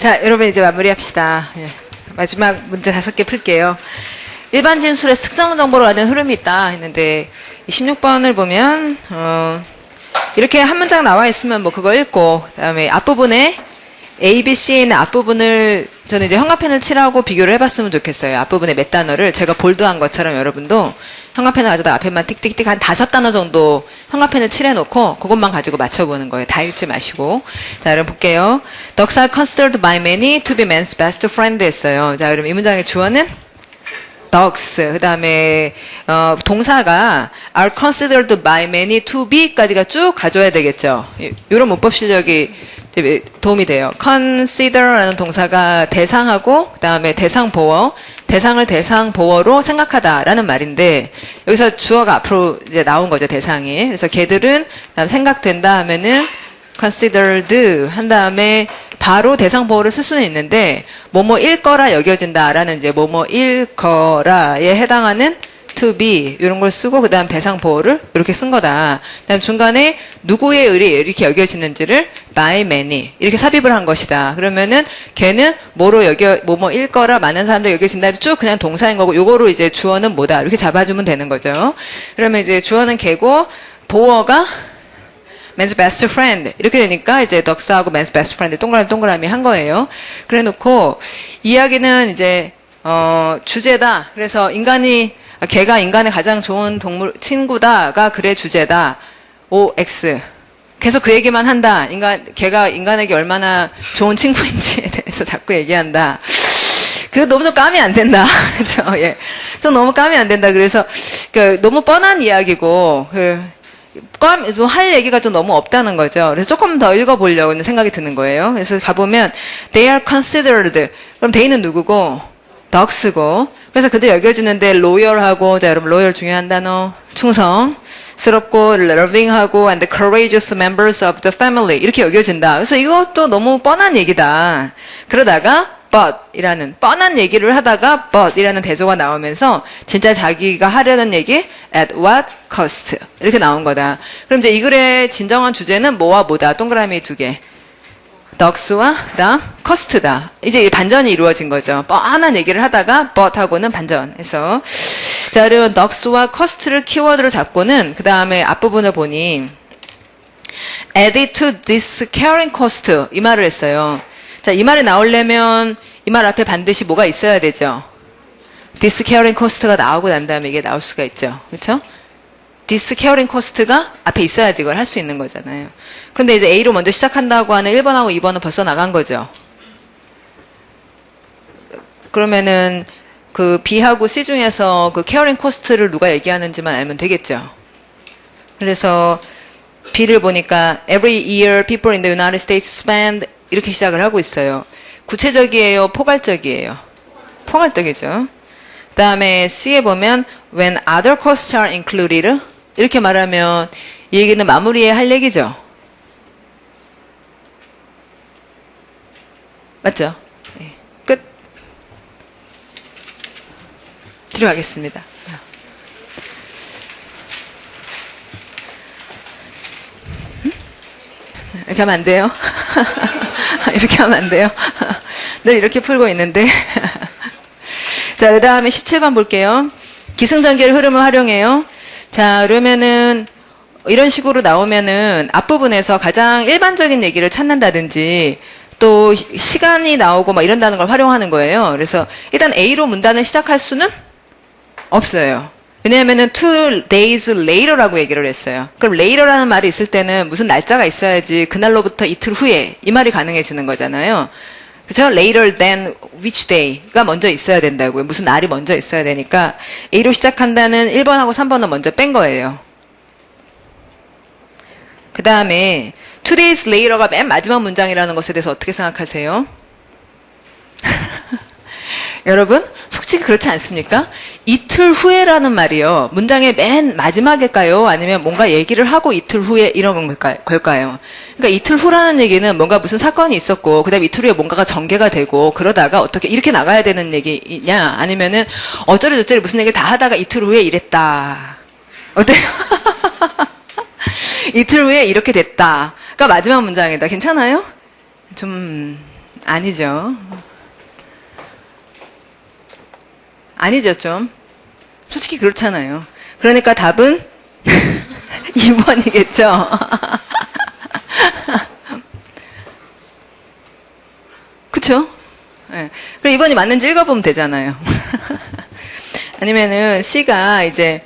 자, 여러분 이제 마무리합시다. 예. 마지막 문제 5개 풀게요. 일반 진술에서 특정 정보로 가는 흐름이 있다 했는데 16번을 보면 이렇게 한 문장 나와 있으면 뭐 그거 읽고 그다음에 앞부분에 A, B, C에 있는 앞부분을 저는 이제 형광펜을 칠하고 비교를 해봤으면 좋겠어요. 앞부분에 몇 단어를 제가 볼드한 것처럼 여러분도 형광펜을 가져다 앞에만 틱틱틱 한 5단어 정도 형광펜을 칠해놓고 그것만 가지고 맞춰보는 거예요. 다 읽지 마시고. 자, 그럼 볼게요. Dogs are considered by many to be man's best friend 했어요. 자, 그럼 이 문장의 주어는 dogs. 그 다음에 동사가 are considered by many to be까지가 쭉 가져야 되겠죠. 이런 문법 실력이 도움이 돼요. consider라는 동사가 대상하고 그 다음에 대상 보어, 대상을 대상 보어로 생각하다라는 말인데 여기서 주어가 앞으로 이제 나온 거죠, 대상이. 그래서 걔들은 그다음 생각된다 하면은 considered 한 다음에 바로 대상 보어를 쓸 수는 있는데 뭐뭐일 거라 여겨진다라는 이제 뭐뭐일 거라에 해당하는 to be 이런 걸 쓰고 그 다음 대상 보어를 이렇게 쓴 거다. 그 다음 중간에 누구에 의해 이렇게 여겨지는지를 by many 이렇게 삽입을 한 것이다. 그러면은 걔는 뭐로 뭐뭐일 거라 많은 사람들 여겨진다. 쭉 그냥 동사인 거고 요거로 이제 주어는 뭐다 이렇게 잡아주면 되는 거죠. 그러면 이제 주어는 걔고 보어가 man's best friend 이렇게 되니까 이제 덕스하고 man's best friend 동그라미 한 거예요. 그래 놓고 이야기는 이제 주제다. 그래서 걔가 인간의 가장 좋은 동물 친구다가 글의 주제다. OX 계속 그 얘기만 한다. 걔가 인간에게 얼마나 좋은 친구인지에 대해서 자꾸 얘기한다. 그거 너무 좀 까면 안 된다. 그죠? 예. 좀 너무 까면 안 된다. 그래서 너무 뻔한 이야기고 할 얘기가 좀 너무 없다는 거죠. 그래서 조금 더 읽어보려고 생각이 드는 거예요. 그래서 가보면 they are considered. 그럼 they는 누구고? dogs고. 그래서 그들 여겨지는데 loyal하고, 자 여러분 loyal 중요한 단어, 충성스럽고 loving하고 and courageous members of the family 이렇게 여겨진다. 그래서 이것도 너무 뻔한 얘기다. 그러다가 but 이라는 뻔한 얘기를 하다가 but 이라는 대조가 나오면서 진짜 자기가 하려는 얘기 at what cost 이렇게 나온 거다. 그럼 이제 이 글의 진정한 주제는 뭐와 뭐다. 동그라미 2개. 덕스와 그다음 커스트다. 이제 반전이 이루어진 거죠. 뻔한 얘기를 하다가 but하고는 반전해서 자 그러면 덕스와 커스트를 키워드로 잡고는 그 다음에 앞부분을 보니 added to this carrying cost 이 말을 했어요. 자, 이 말이 나오려면 이 말 앞에 반드시 뭐가 있어야 되죠. this carrying cost가 나오고 난 다음에 이게 나올 수가 있죠. 그렇죠? this carrying cost가 앞에 있어야지 이걸 할 수 있는 거잖아요. 근데 이제 A로 먼저 시작한다고 하는 1번하고 2번은 벌써 나간 거죠. 그러면은 그 B하고 C 중에서 그 carrying cost를 누가 얘기하는지만 알면 되겠죠. 그래서 B를 보니까 every year people in the United States spend 이렇게 시작을 하고 있어요. 구체적이에요? 포괄적이에요? 포괄적이죠. 그 다음에 C에 보면 when other costs are included 이렇게 말하면 이 얘기는 마무리해야 할 얘기죠. 맞죠? 네. 끝. 들어가겠습니다. 이렇게 하면 안 돼요? 이렇게 하면 안 돼요? 늘 이렇게 풀고 있는데. 자, 그 다음에 17번 볼게요. 기승전결 흐름을 활용해요. 자, 그러면은 이런 식으로 나오면은 앞부분에서 가장 일반적인 얘기를 찾는다든지 또 시간이 나오고 막 이런다는 걸 활용하는 거예요. 그래서 일단 A로 문단을 시작할 수는 없어요. 왜냐하면은 2 days later라고 얘기를 했어요. 그럼 later라는 말이 있을 때는 무슨 날짜가 있어야지 그날로부터 이틀 후에 이 말이 가능해지는 거잖아요. 그렇죠? later than which day가 먼저 있어야 된다고요. 무슨 날이 먼저 있어야 되니까 A로 시작한다는 1번하고 3번은 먼저 뺀 거예요. 그 다음에 2 days later가 맨 마지막 문장이라는 것에 대해서 어떻게 생각하세요? 여러분 솔직히 그렇지 않습니까? 이틀 후에라는 말이요. 문장의 맨 마지막일까요? 아니면 뭔가 얘기를 하고 이틀 후에 이런 걸까요? 그러니까 이틀 후라는 얘기는 뭔가 무슨 사건이 있었고 그 다음에 이틀 후에 뭔가가 전개가 되고 그러다가 어떻게 이렇게 나가야 되는 얘기냐 아니면은 어쩌리저쩌리 무슨 얘기를 다 하다가 이틀 후에 이랬다. 어때요? 이틀 후에 이렇게 됐다. 그러니까 마지막 문장이다. 괜찮아요? 좀 아니죠. 아니죠, 좀. 솔직히 그렇잖아요. 그러니까 답은 2번이겠죠. 그쵸? 네. 그럼 2번이 맞는지 읽어보면 되잖아요. 아니면은 C가 이제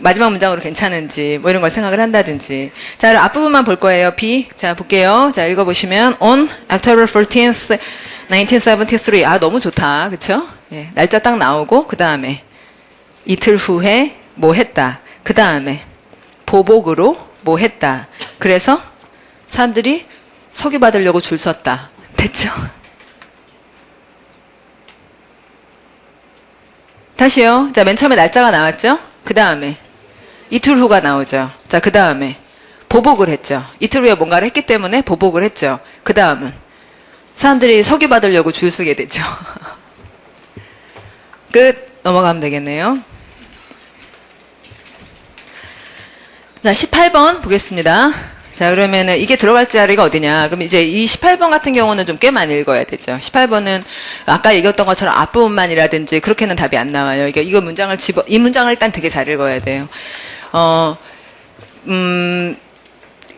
마지막 문장으로 괜찮은지 뭐 이런 걸 생각을 한다든지. 자, 그럼 앞부분만 볼 거예요. B. 자, 볼게요. 자, 읽어보시면 On October 14th, 1973. 아, 너무 좋다. 그쵸? 예, 날짜 딱 나오고 그 다음에 이틀 후에 뭐 했다. 그 다음에 보복으로 뭐 했다. 그래서 사람들이 석유 받으려고 줄 섰다. 됐죠? 다시요. 자, 맨 처음에 날짜가 나왔죠? 그 다음에 이틀 후가 나오죠. 자, 그 다음에 보복을 했죠. 이틀 후에 뭔가를 했기 때문에 보복을 했죠. 그 다음은 사람들이 석유 받으려고 줄 서게 되죠. 끝. 넘어가면 되겠네요. 자, 18번 보겠습니다. 자, 그러면은 이게 들어갈 자리가 어디냐. 그럼 이제 이 18번 같은 경우는 좀 꽤 많이 읽어야 되죠. 18번은 아까 얘기했던 것처럼 앞부분만이라든지 그렇게는 답이 안 나와요. 이거 문장을 이 문장을 일단 되게 잘 읽어야 돼요.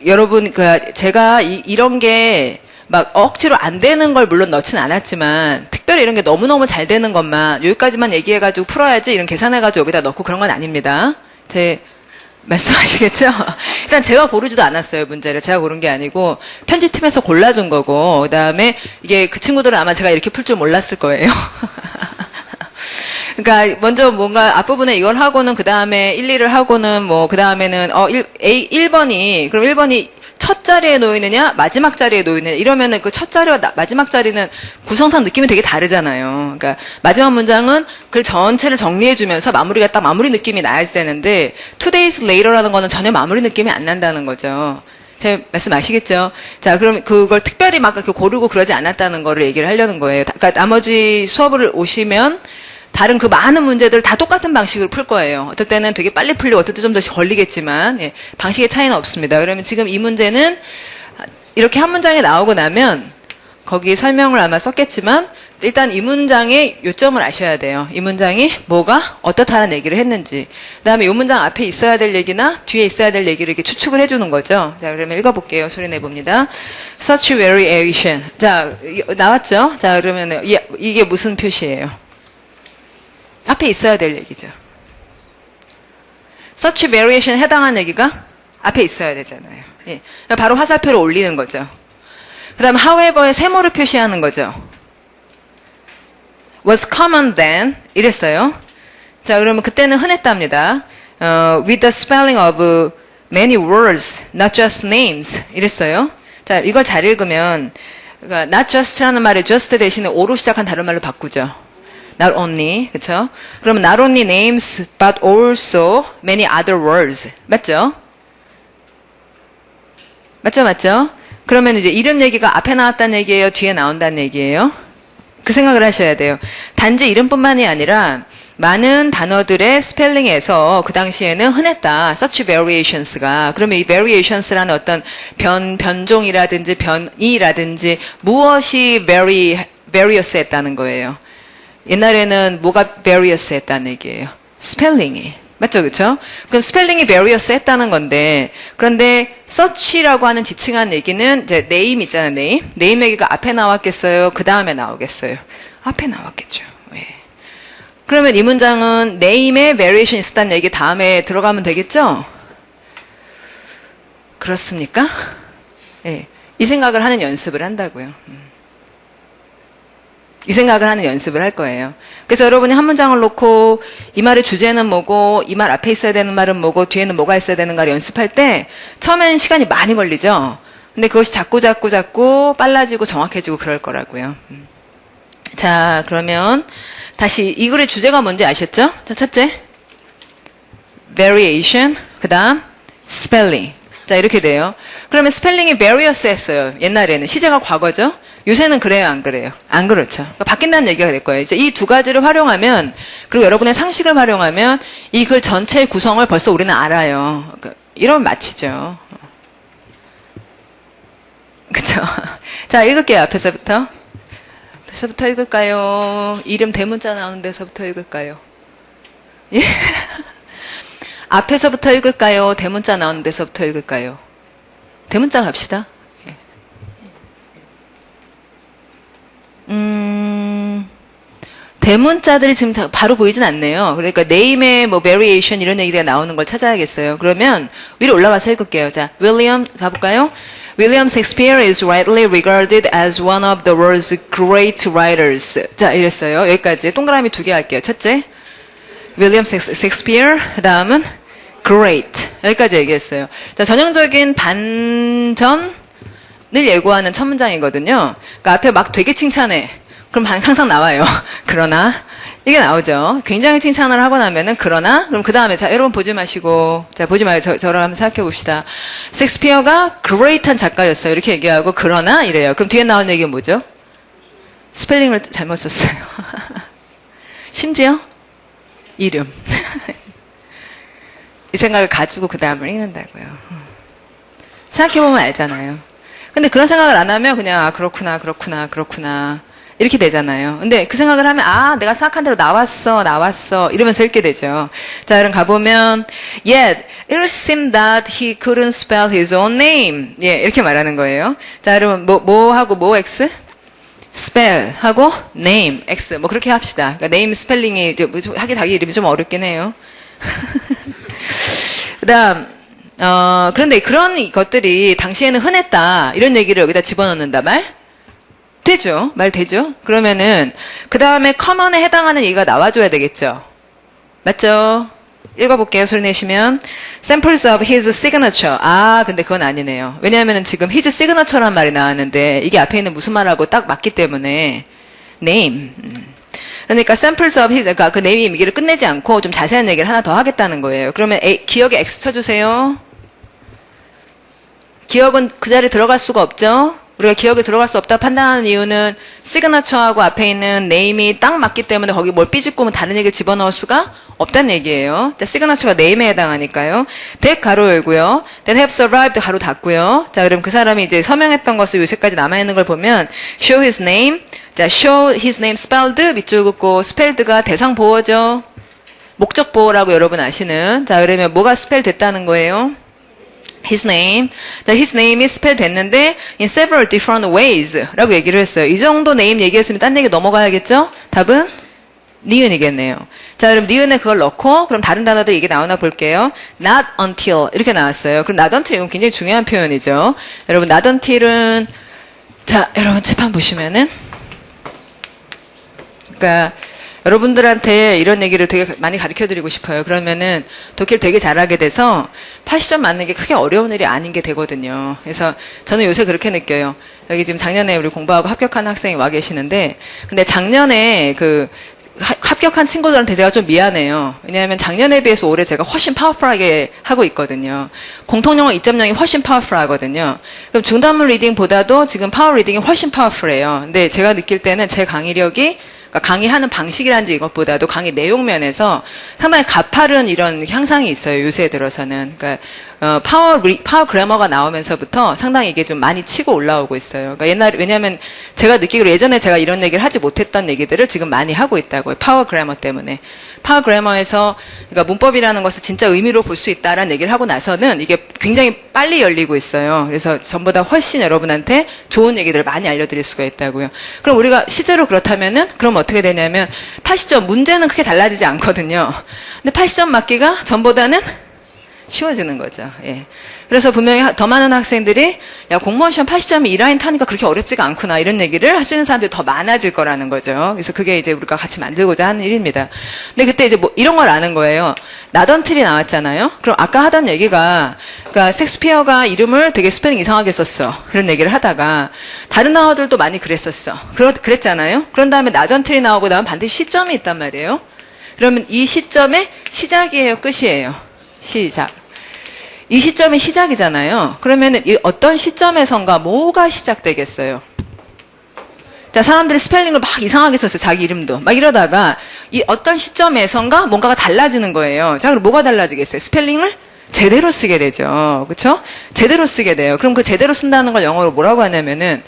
여러분, 제가 이런 게 막 억지로 안 되는 걸 물론 넣진 않았지만 특별히 이런 게 너무너무 잘 되는 것만 여기까지만 얘기해가지고 풀어야지 이런 계산해가지고 여기다 넣고 그런 건 아닙니다. 제 말씀하시겠죠? 일단 제가 고르지도 않았어요, 문제를. 제가 고른 게 아니고 편집팀에서 골라준 거고 그 다음에 이게 그 친구들은 아마 제가 이렇게 풀 줄 몰랐을 거예요. 그러니까 먼저 뭔가 앞부분에 이걸 하고는 그 다음에 1, 2를 하고는 뭐 그 다음에는 1번이 그럼 1번이 첫 자리에 놓이느냐 마지막 자리에 놓이느냐 이러면은 그 첫 자리와 마지막 자리는 구성상 느낌이 되게 다르잖아요. 그러니까 마지막 문장은 그 전체를 정리해주면서 마무리가 딱 마무리 느낌이 나야지 되는데 2 days later라는 거는 전혀 마무리 느낌이 안 난다는 거죠. 제 말씀 아시겠죠? 자, 그럼 그걸 특별히 막 이렇게 고르고 그러지 않았다는 거를 얘기를 하려는 거예요. 그러니까 나머지 수업을 오시면 다른 그 많은 문제들 다 똑같은 방식으로 풀 거예요. 어떨 때는 되게 빨리 풀리고 어떨 때 좀 더 걸리겠지만 예, 방식의 차이는 없습니다. 그러면 지금 이 문제는 이렇게 한 문장이 나오고 나면 거기 설명을 아마 썼겠지만 일단 이 문장의 요점을 아셔야 돼요. 이 문장이 뭐가 어떻다는 얘기를 했는지. 그다음에 이 문장 앞에 있어야 될 얘기나 뒤에 있어야 될 얘기를 이렇게 추측을 해주는 거죠. 자, 그러면 읽어볼게요. 소리 내봅니다. Such variation. 자, 나왔죠? 자, 그러면 이게 무슨 표시예요? 앞에 있어야 될 얘기죠. Such variation 해당한 얘기가 앞에 있어야 되잖아요. 예. 바로 화살표를 올리는 거죠. 그 다음 however의 세모를 표시하는 거죠. was common then 이랬어요. 자, 그러면 그때는 흔했답니다. with the spelling of many words, not just names 이랬어요. 자, 이걸 잘 읽으면 그러니까 not just라는 말에 just 대신에 o로 시작한 다른 말로 바꾸죠. not only, 그쵸? 그러면 not only names, but also many other words. 맞죠? 맞죠? 그러면 이제 이름 얘기가 앞에 나왔다는 얘기예요? 뒤에 나온다는 얘기예요? 그 생각을 하셔야 돼요. 단지 이름뿐만이 아니라 많은 단어들의 스펠링에서 그 당시에는 흔했다. such variations가. 그러면 이 variations라는 어떤 변종이라든지 변이라든지 무엇이 various 했다는 거예요. 옛날에는 뭐가 various 했다는 얘기예요? 스펠링이. 맞죠? 그쵸? 그럼 스펠링이 various 했다는 건데, 그런데 such라고 하는 지칭한 얘기는 이제 name 있잖아요, name. name 얘기가 앞에 나왔겠어요? 그 다음에 나오겠어요? 앞에 나왔겠죠. 예. 그러면 이 문장은 name에 variation 있었다는 얘기 다음에 들어가면 되겠죠? 그렇습니까? 예. 이 생각을 하는 연습을 한다고요. 이 생각을 하는 연습을 할 거예요. 그래서 여러분이 한 문장을 놓고 이 말의 주제는 뭐고 이 말 앞에 있어야 되는 말은 뭐고 뒤에는 뭐가 있어야 되는가를 연습할 때 처음에는 시간이 많이 걸리죠. 근데 그것이 자꾸 빨라지고 정확해지고 그럴 거라고요. 자, 그러면 다시 이 글의 주제가 뭔지 아셨죠? 자, 첫째 variation, 그 다음 spelling. 자, 이렇게 돼요. 그러면 스펠링이 various 했어요. 옛날에는. 시제가 과거죠. 요새는 그래요, 안 그래요? 안 그렇죠. 그러니까 바뀐다는 얘기가 될 거예요. 이제 이 두 가지를 활용하면, 그리고 여러분의 상식을 활용하면 이 글 전체의 구성을 벌써 우리는 알아요. 그러니까 이러면 마치죠. 그쵸? 자, 읽을게요, 앞에서부터. 앞에서부터 읽을까요? 이름 대문자 나오는 데서부터 읽을까요? 예? 앞에서부터 읽을까요? 대문자 나오는 데서부터 읽을까요? 대문자 갑시다. 예. 대문자들이 지금 바로 보이진 않네요. 그러니까 name의 뭐 variation 이런 얘기가 나오는 걸 찾아야겠어요. 그러면 위로 올라가서 읽을게요. 자, 윌리엄 가볼까요? William Shakespeare is rightly regarded as one of the world's great writers. 자, 이랬어요. 여기까지 동그라미 2개 할게요. 첫째, William Shakespeare. 그 다음은 great. 여기까지 얘기했어요. 자, 전형적인 반전을 예고하는 첫 문장이거든요. 그러니까 앞에 막 되게 칭찬해. 그럼 항상 나와요. 그러나 이게 나오죠. 굉장히 칭찬을 하고 나면은 그러나 그럼 그 다음에 자 여러분 보지 마시고 자 보지 마요. 저랑 한번 생각해 봅시다. 섹스피어가 great한 작가였어요. 이렇게 얘기하고 그러나 이래요. 그럼 뒤에 나오는 얘기는 뭐죠? 스펠링을 잘못 썼어요. 심지어 이름. 이 생각을 가지고 그 다음을 읽는다고요. 생각해보면 알잖아요. 근데 그런 생각을 안 하면 그냥 아 그렇구나 이렇게 되잖아요. 근데 그 생각을 하면 아 내가 생각한 대로 나왔어 이러면서 읽게 되죠. 자 그럼 가보면 Yet it seemed that he couldn't spell his own name. 예 이렇게 말하는 거예요. 자 여러분 뭐 하고 뭐 X? spell 하고 name X 뭐 그렇게 합시다. 그러니까 name 스펠링이 이제 하기 자기 이름이 좀 어렵긴 해요. 그다음 그런데 그런 것들이 당시에는 흔했다 이런 얘기를 여기다 집어넣는다 말 되죠. 그러면은 그 다음에 common에 해당하는 얘기가 나와줘야 되겠죠. 맞죠? 읽어볼게요. 소리 내시면 samples of his signature. 아 근데 그건 아니네요. 왜냐하면 지금 his signature란 말이 나왔는데 이게 앞에 있는 무슨 말하고 딱 맞기 때문에 name. 그러니까 samples of his 그러니까 그 name 얘기를 끝내지 않고 좀 자세한 얘기를 하나 더 하겠다는 거예요. 그러면 기억에 X 쳐주세요. 기억은 그 자리에 들어갈 수가 없죠. 우리가 기억에 들어갈 수 없다 판단하는 이유는 시그너처하고 앞에 있는 네임이 딱 맞기 때문에 거기 뭘 삐집고 다른 얘기를 집어넣을 수가 없다는 얘기예요. 자, 시그너처가 네임에 해당하니까요. that 가로 열고요. that have survived 가로 닫고요. 자, 그럼 그 사람이 이제 서명했던 것을 요새까지 남아있는 걸 보면 show his name. 자, show his name spelled 밑줄 긋고 spelled가 대상 보어죠. 목적 보어라고 여러분 아시는. 자, 그러면 뭐가 스펠 됐다는 거예요? his name. 자, his name이 스펠 됐는데 in several different ways 라고 얘기를 했어요. 이 정도 네임 얘기했으면 딴 얘기 넘어가야겠죠? 답은 니은이겠네요. 자, 그럼 니은에 그걸 넣고 그럼 다른 단어들 이게 나오나 볼게요. not until 이렇게 나왔어요. 그럼 not until 이건 굉장히 중요한 표현이죠. 여러분 not until은 자, 여러분 칠판 보시면은 그러니까 여러분들한테 이런 얘기를 되게 많이 가르쳐드리고 싶어요. 그러면은 독해를 되게 잘하게 돼서 80점 맞는 게 크게 어려운 일이 아닌 게 되거든요. 그래서 저는 요새 그렇게 느껴요. 여기 지금 작년에 우리 공부하고 합격한 학생이 와 계시는데 근데 작년에 그 합격한 친구들한테 제가 좀 미안해요. 왜냐하면 작년에 비해서 올해 제가 훨씬 파워풀하게 하고 있거든요. 공통영어 2.0이 훨씬 파워풀하거든요. 그럼 중단문 리딩보다도 지금 파워 리딩이 훨씬 파워풀해요. 근데 제가 느낄 때는 제 강의력이 강의하는 방식이라든지 이것보다도 강의 내용 면에서 상당히 가파른 이런 향상이 있어요. 요새 들어서는. 그러니까 파워 그래머가 나오면서부터 상당히 이게 좀 많이 치고 올라오고 있어요. 그러니까 왜냐하면 제가 느끼기로 예전에 제가 이런 얘기를 하지 못했던 얘기들을 지금 많이 하고 있다고요. 파워 그래머 때문에. 파워 그래머에서 그러니까 문법이라는 것을 진짜 의미로 볼 수 있다라는 얘기를 하고 나서는 이게 굉장히 빨리 열리고 있어요. 그래서 전보다 훨씬 여러분한테 좋은 얘기들을 많이 알려드릴 수가 있다고요. 그럼 우리가 실제로 그렇다면은 그럼 어떻게 되냐면 80점 문제는 크게 달라지지 않거든요. 근데 80점 맞기가 전보다는 쉬워지는 거죠. 예. 그래서 분명히 더 많은 학생들이 야 공무원 시험 80점이 이 라인 타니까 그렇게 어렵지가 않구나 이런 얘기를 할 수 있는 사람들이 더 많아질 거라는 거죠. 그래서 그게 이제 우리가 같이 만들고자 하는 일입니다. 근데 그때 이제 뭐 이런 걸 아는 거예요. 나던틀이 나왔잖아요. 그럼 아까 하던 얘기가 그러니까 섹스피어가 이름을 되게 스펠링 이상하게 썼어. 그런 얘기를 하다가 다른 단어들도 많이 그랬었어. 그랬잖아요. 그런 다음에 나던틀이 나오고 나면 반드시 시점이 있단 말이에요. 그러면 이 시점의 시작이에요, 끝이에요. 시작. 이 시점이 시작이잖아요. 그러면 이 어떤 시점에선가 뭐가 시작되겠어요? 자, 사람들이 스펠링을 막 이상하게 썼어요. 자기 이름도. 막 이러다가 이 어떤 시점에선가 뭔가가 달라지는 거예요. 자, 그럼 뭐가 달라지겠어요? 스펠링을 제대로 쓰게 되죠. 그렇죠? 제대로 쓰게 돼요. 그럼 그 제대로 쓴다는 걸 영어로 뭐라고 하냐면은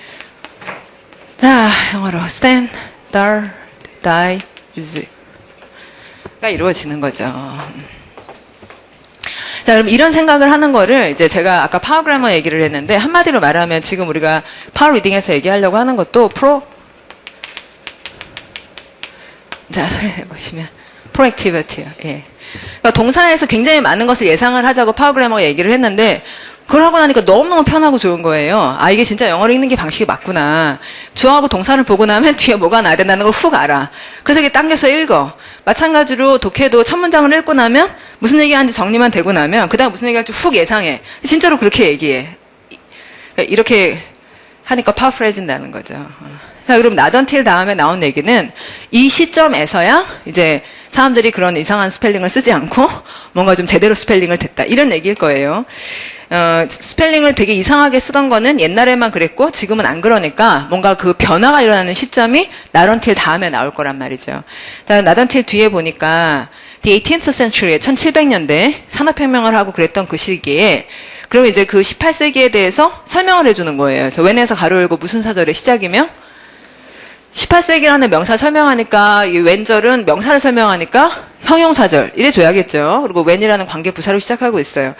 자, 영어로 standardize가 이루어지는 거죠. 자, 그럼 이런 생각을 하는 거를 이제 제가 아까 파워 그래머 얘기를 했는데 한마디로 말하면 지금 우리가 파워 리딩에서 얘기하려고 하는 것도 자, 소리 내보시면 프로액티비티요. 예. 그러니까 동사에서 굉장히 많은 것을 예상을 하자고 파워 그래머 얘기를 했는데 그걸 하고 나니까 너무너무 편하고 좋은 거예요. 아, 이게 진짜 영어를 읽는 게 방식이 맞구나. 주어하고 동사를 보고 나면 뒤에 뭐가 나야 된다는 걸 훅 알아. 그래서 이게 당겨서 읽어. 마찬가지로 독해도 첫 문장을 읽고 나면 무슨 얘기하는지 정리만 되고 나면 그 다음 무슨 얘기할지 훅 예상해. 진짜로 그렇게 얘기해. 이렇게 하니까 파워풀해진다는 거죠. 자, 그럼 not until 다음에 나온 얘기는 이 시점에서야 이제 사람들이 그런 이상한 스펠링을 쓰지 않고 뭔가 좀 제대로 스펠링을 댔다. 이런 얘기일 거예요. 스펠링을 되게 이상하게 쓰던 거는 옛날에만 그랬고 지금은 안 그러니까 뭔가 그 변화가 일어나는 시점이 not until 다음에 나올 거란 말이죠. 자, not until 뒤에 보니까 the 18th century에 1700년대 산업혁명을 하고 그랬던 그 시기에 그리고 이제 그 18세기에 대해서 설명을 해주는 거예요. 그래서 웬에서 가로 열고 무슨 사절의 시작이며 18세기라는 명사 설명하니까 이 웬절은 명사를 설명하니까 형용사절 이래 줘야겠죠. 그리고 when이라는 관계 부사로 시작하고 있어요.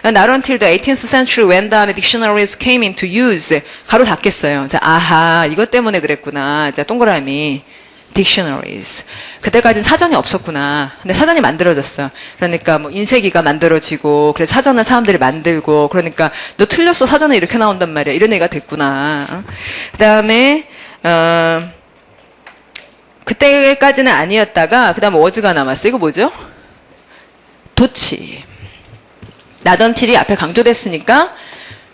Not until the 18th century when 다음에 dictionaries came into use 가로 닫겠어요. 자, 아하 이것 때문에 그랬구나. 자, 동그라미 dictionaries. 그때까지는 사전이 없었구나. 근데 사전이 만들어졌어. 그러니까 뭐 인쇄기가 만들어지고 그래서 사전을 사람들이 만들고 그러니까 너 틀렸어 사전에 이렇게 나온단 말이야. 이런 얘기가 됐구나. 그 다음에 그때까지는 아니었다가 그 다음 워즈가 남았어요. 이거 뭐죠? 도치. 나던틸이 앞에 강조됐으니까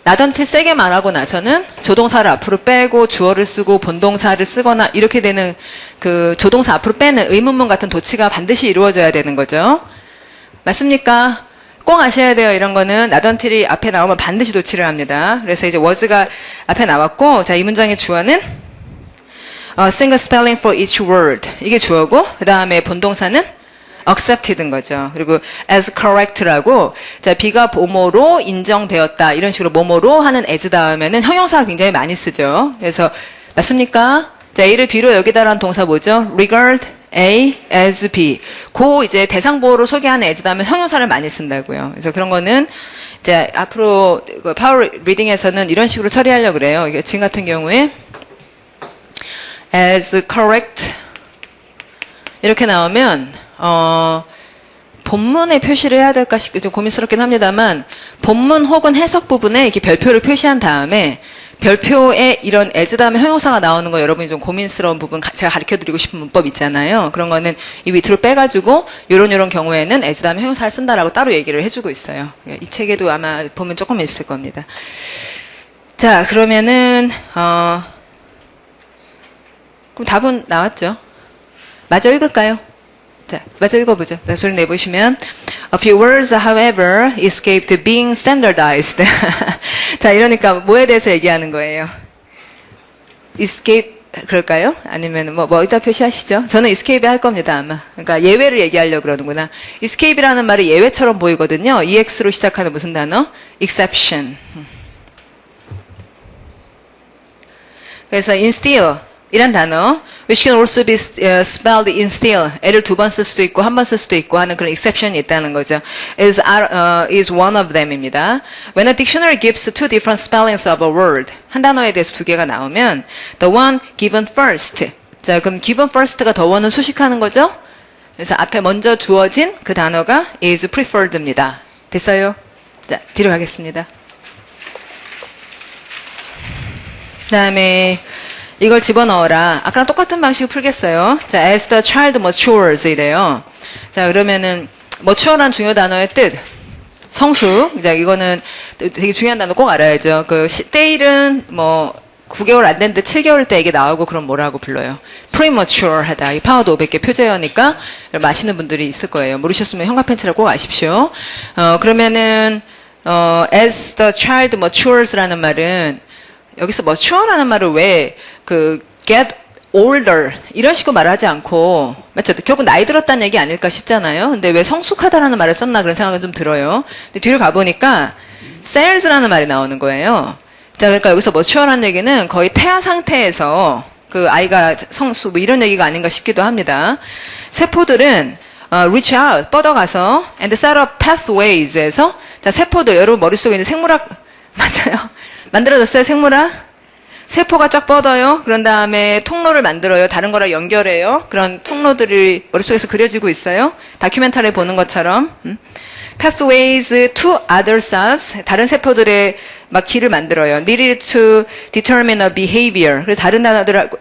나던틸 세게 말하고 나서는 조동사를 앞으로 빼고 주어를 쓰고 본동사를 쓰거나 이렇게 되는 그 조동사 앞으로 빼는 의문문 같은 도치가 반드시 이루어져야 되는 거죠. 맞습니까? 꼭 아셔야 돼요. 이런 거는 나던틸이 앞에 나오면 반드시 도치를 합니다. 그래서 이제 was가 앞에 나왔고 자, 이 문장의 주어는 single spelling for each word. 이게 주어고 그 다음에 본동사는 accepted인 거죠. 그리고 as correct라고 자 B가 뭐뭐로 인정되었다 이런 식으로 뭐뭐로 하는 as 다음에는 형용사를 굉장히 많이 쓰죠. 그래서 맞습니까? 자 A를 B로 여기다라는 동사 뭐죠? regard A as B. 고 이제 대상보호로 소개하는 as 다음에 형용사를 많이 쓴다고요. 그래서 그런 거는 이제 앞으로 파워 리딩에서는 이런 식으로 처리하려고 그래요. 이게 지금 같은 경우에 as correct 이렇게 나오면 본문에 표시를 해야 될까 좀 고민스럽긴 합니다만 본문 혹은 해석 부분에 이렇게 별표를 표시한 다음에 별표에 이런 as 다음에 형용사가 나오는 거 여러분이 좀 고민스러운 부분 제가 가르쳐드리고 싶은 문법 있잖아요. 그런 거는 이 밑으로 빼가지고 요런 경우에는 as 다음에 형용사를 쓴다라고 따로 얘기를 해주고 있어요. 이 책에도 아마 보면 조금 있을 겁니다. 자 그러면은 그럼 답은 나왔죠? 마저 읽을까요? 자, 마저 읽어보죠. 자, 소리 내보시면 A few words, however, escaped being standardized. 자, 이러니까 뭐에 대해서 얘기하는 거예요? escape 그럴까요? 아니면 뭐 이따 표시하시죠? 저는 escape 할 겁니다, 아마. 그러니까 예외를 얘기하려고 그러는구나. escape라는 말이 예외처럼 보이거든요. ex로 시작하는 무슨 단어? exception. 그래서 instill 이란 단어, which can also be spelled instill. 애를 두 번 쓸 수도 있고 한 번 쓸 수도 있고 하는 그런 exception이 있다는 거죠. is one of them입니다. When a dictionary gives two different spellings of a word, 한 단어에 대해서 두 개가 나오면 the one given first. 자, 그럼 given first가 the one을 수식하는 거죠. 그래서 앞에 먼저 주어진 그 단어가 is preferred입니다. 됐어요? 자, 뒤로 가겠습니다. 그 다음에 이걸 집어넣어라. 아까랑 똑같은 방식으로 풀겠어요. 자, as the child matures 이래요. 자, 그러면은 mature란 중요 단어의 뜻. 성숙. 자, 이거는 되게 중요한 단어 꼭 알아야죠. 그 때일은 뭐 9개월 안 됐는데 7개월 때 이게 나오고 그럼 뭐라고 불러요? premature 하다. 이 파워도 500개 표제어니까 아시는 분들이 있을 거예요. 모르셨으면 형광펜치를 꼭 아십시오. 그러면은 as the child matures라는 말은 여기서 mature라는 말을 왜 get older 이런 식으로 말하지 않고 맞죠? 결국 나이 들었다는 얘기 아닐까 싶잖아요. 근데 왜 성숙하다라는 말을 썼나 그런 생각은 좀 들어요. 근데 뒤를 가보니까 sales라는 말이 나오는 거예요. 자, 그러니까 여기서 mature라는 얘기는 거의 태아 상태에서 그 아이가 성수 뭐 이런 얘기가 아닌가 싶기도 합니다. 세포들은 reach out, 뻗어가서 and set up pathways에서 자, 세포들 여러분 머릿속에 이제 생물학 맞아요. 만들어졌어요, 생물학? 세포가 쫙 뻗어요. 그런 다음에 통로를 만들어요. 다른 거랑 연결해요. 그런 통로들이 머릿속에서 그려지고 있어요. 다큐멘터리 보는 것처럼. Pathways to other cells. 다른 세포들의 막 길을 만들어요. Needed to determine a behavior. 그래서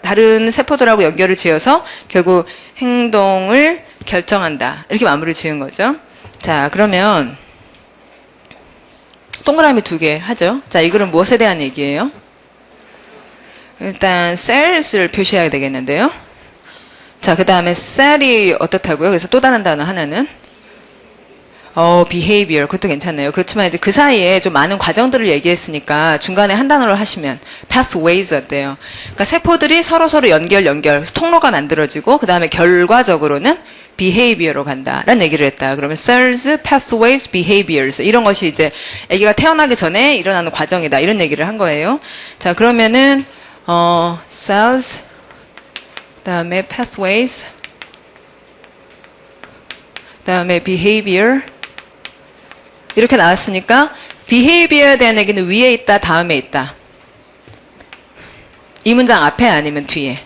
다른 세포들하고 연결을 지어서 결국 행동을 결정한다. 이렇게 마무리 지은 거죠. 자, 그러면 동그라미 2개 하죠. 자, 이 글은 무엇에 대한 얘기예요? 일단 cells를 표시해야 되겠는데요. 자, 그 다음에 cell이 어떻다고요? 그래서 또 다른 단어 하나는 behavior. 그것도 괜찮네요. 그렇지만 이제 그 사이에 좀 많은 과정들을 얘기했으니까 중간에 한 단어로 하시면 pathways 어때요? 그러니까 세포들이 서로 연결, 그래서 통로가 만들어지고 그 다음에 결과적으로는 behavior로 간다라는 얘기를 했다. 그러면 cells, pathways, behaviors 이런 것이 이제 아기가 태어나기 전에 일어나는 과정이다. 이런 얘기를 한 거예요. 자, 그러면은 cells, 그 다음에 pathways, 그 다음에 behavior 이렇게 나왔으니까 behavior에 대한 얘기는 위에 있다, 다음에 있다. 이 문장 앞에 아니면 뒤에.